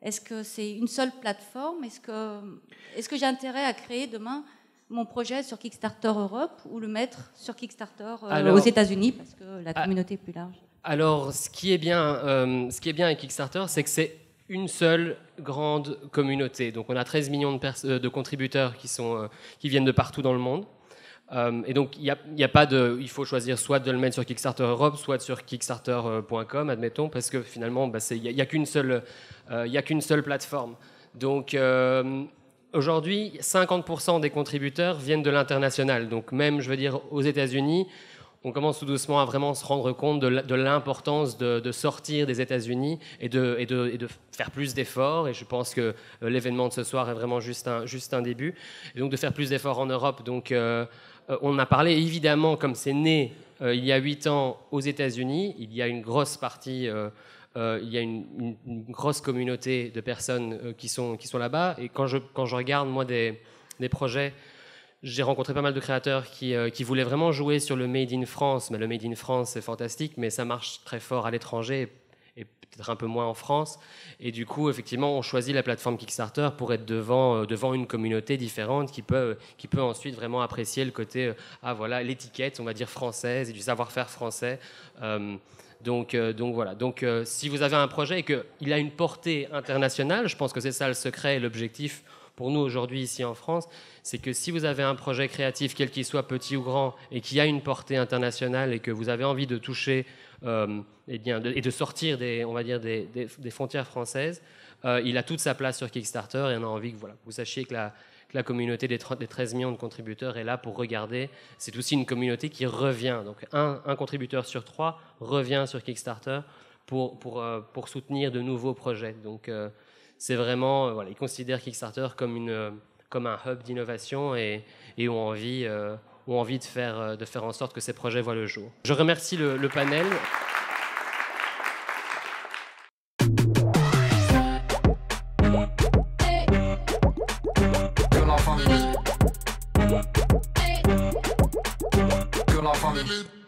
Est-ce que c'est une seule plateforme? Est-ce que j'ai intérêt à créer demain mon projet sur Kickstarter Europe ou le mettre sur Kickstarter aux États-Unis parce que la communauté est plus large? Alors, ce qui est bien avec Kickstarter, c'est que c'est une seule grande communauté. Donc, on a 13 millions de contributeurs qui viennent de partout dans le monde. Et donc, il faut choisir soit de le mettre sur Kickstarter Europe, soit sur Kickstarter.com, admettons, parce que finalement, il n'y a qu'une seule plateforme. Donc, aujourd'hui, 50% des contributeurs viennent de l'international. Donc même, je veux dire, aux États-Unis, on commence tout doucement à vraiment se rendre compte de l'importance de sortir des États-Unis et de faire plus d'efforts. Et je pense que l'événement de ce soir est vraiment juste un début. Et donc de faire plus d'efforts en Europe. Donc on a parlé évidemment, comme c'est né il y a 8 ans aux États-Unis, il y a une grosse partie... il y a une grosse communauté de personnes qui sont là-bas. Et quand je regarde, moi, des projets, j'ai rencontré pas mal de créateurs qui voulaient vraiment jouer sur le Made in France. Mais le Made in France, c'est fantastique, mais ça marche très fort à l'étranger et peut-être un peu moins en France. Et du coup, effectivement, on choisit la plateforme Kickstarter pour être devant une communauté différente qui peut ensuite vraiment apprécier le côté, voilà, l'étiquette, on va dire, française et du savoir-faire français. Donc voilà. Donc si vous avez un projet et qu'il a une portée internationale, je pense que c'est ça le secret et l'objectif pour nous aujourd'hui ici en France, c'est que si vous avez un projet créatif, quel qu'il soit petit ou grand, et qui a une portée internationale et que vous avez envie de toucher et de sortir des frontières françaises, il a toute sa place sur Kickstarter et on a envie que vous sachiez que la communauté des 13 millions de contributeurs est là pour regarder. C'est aussi une communauté qui revient. Donc un contributeur sur 3 revient sur Kickstarter pour soutenir de nouveaux projets. Donc c'est vraiment, ils considèrent Kickstarter comme un hub d'innovation et ont envie de faire en sorte que ces projets voient le jour. Je remercie le panel. Good life on me.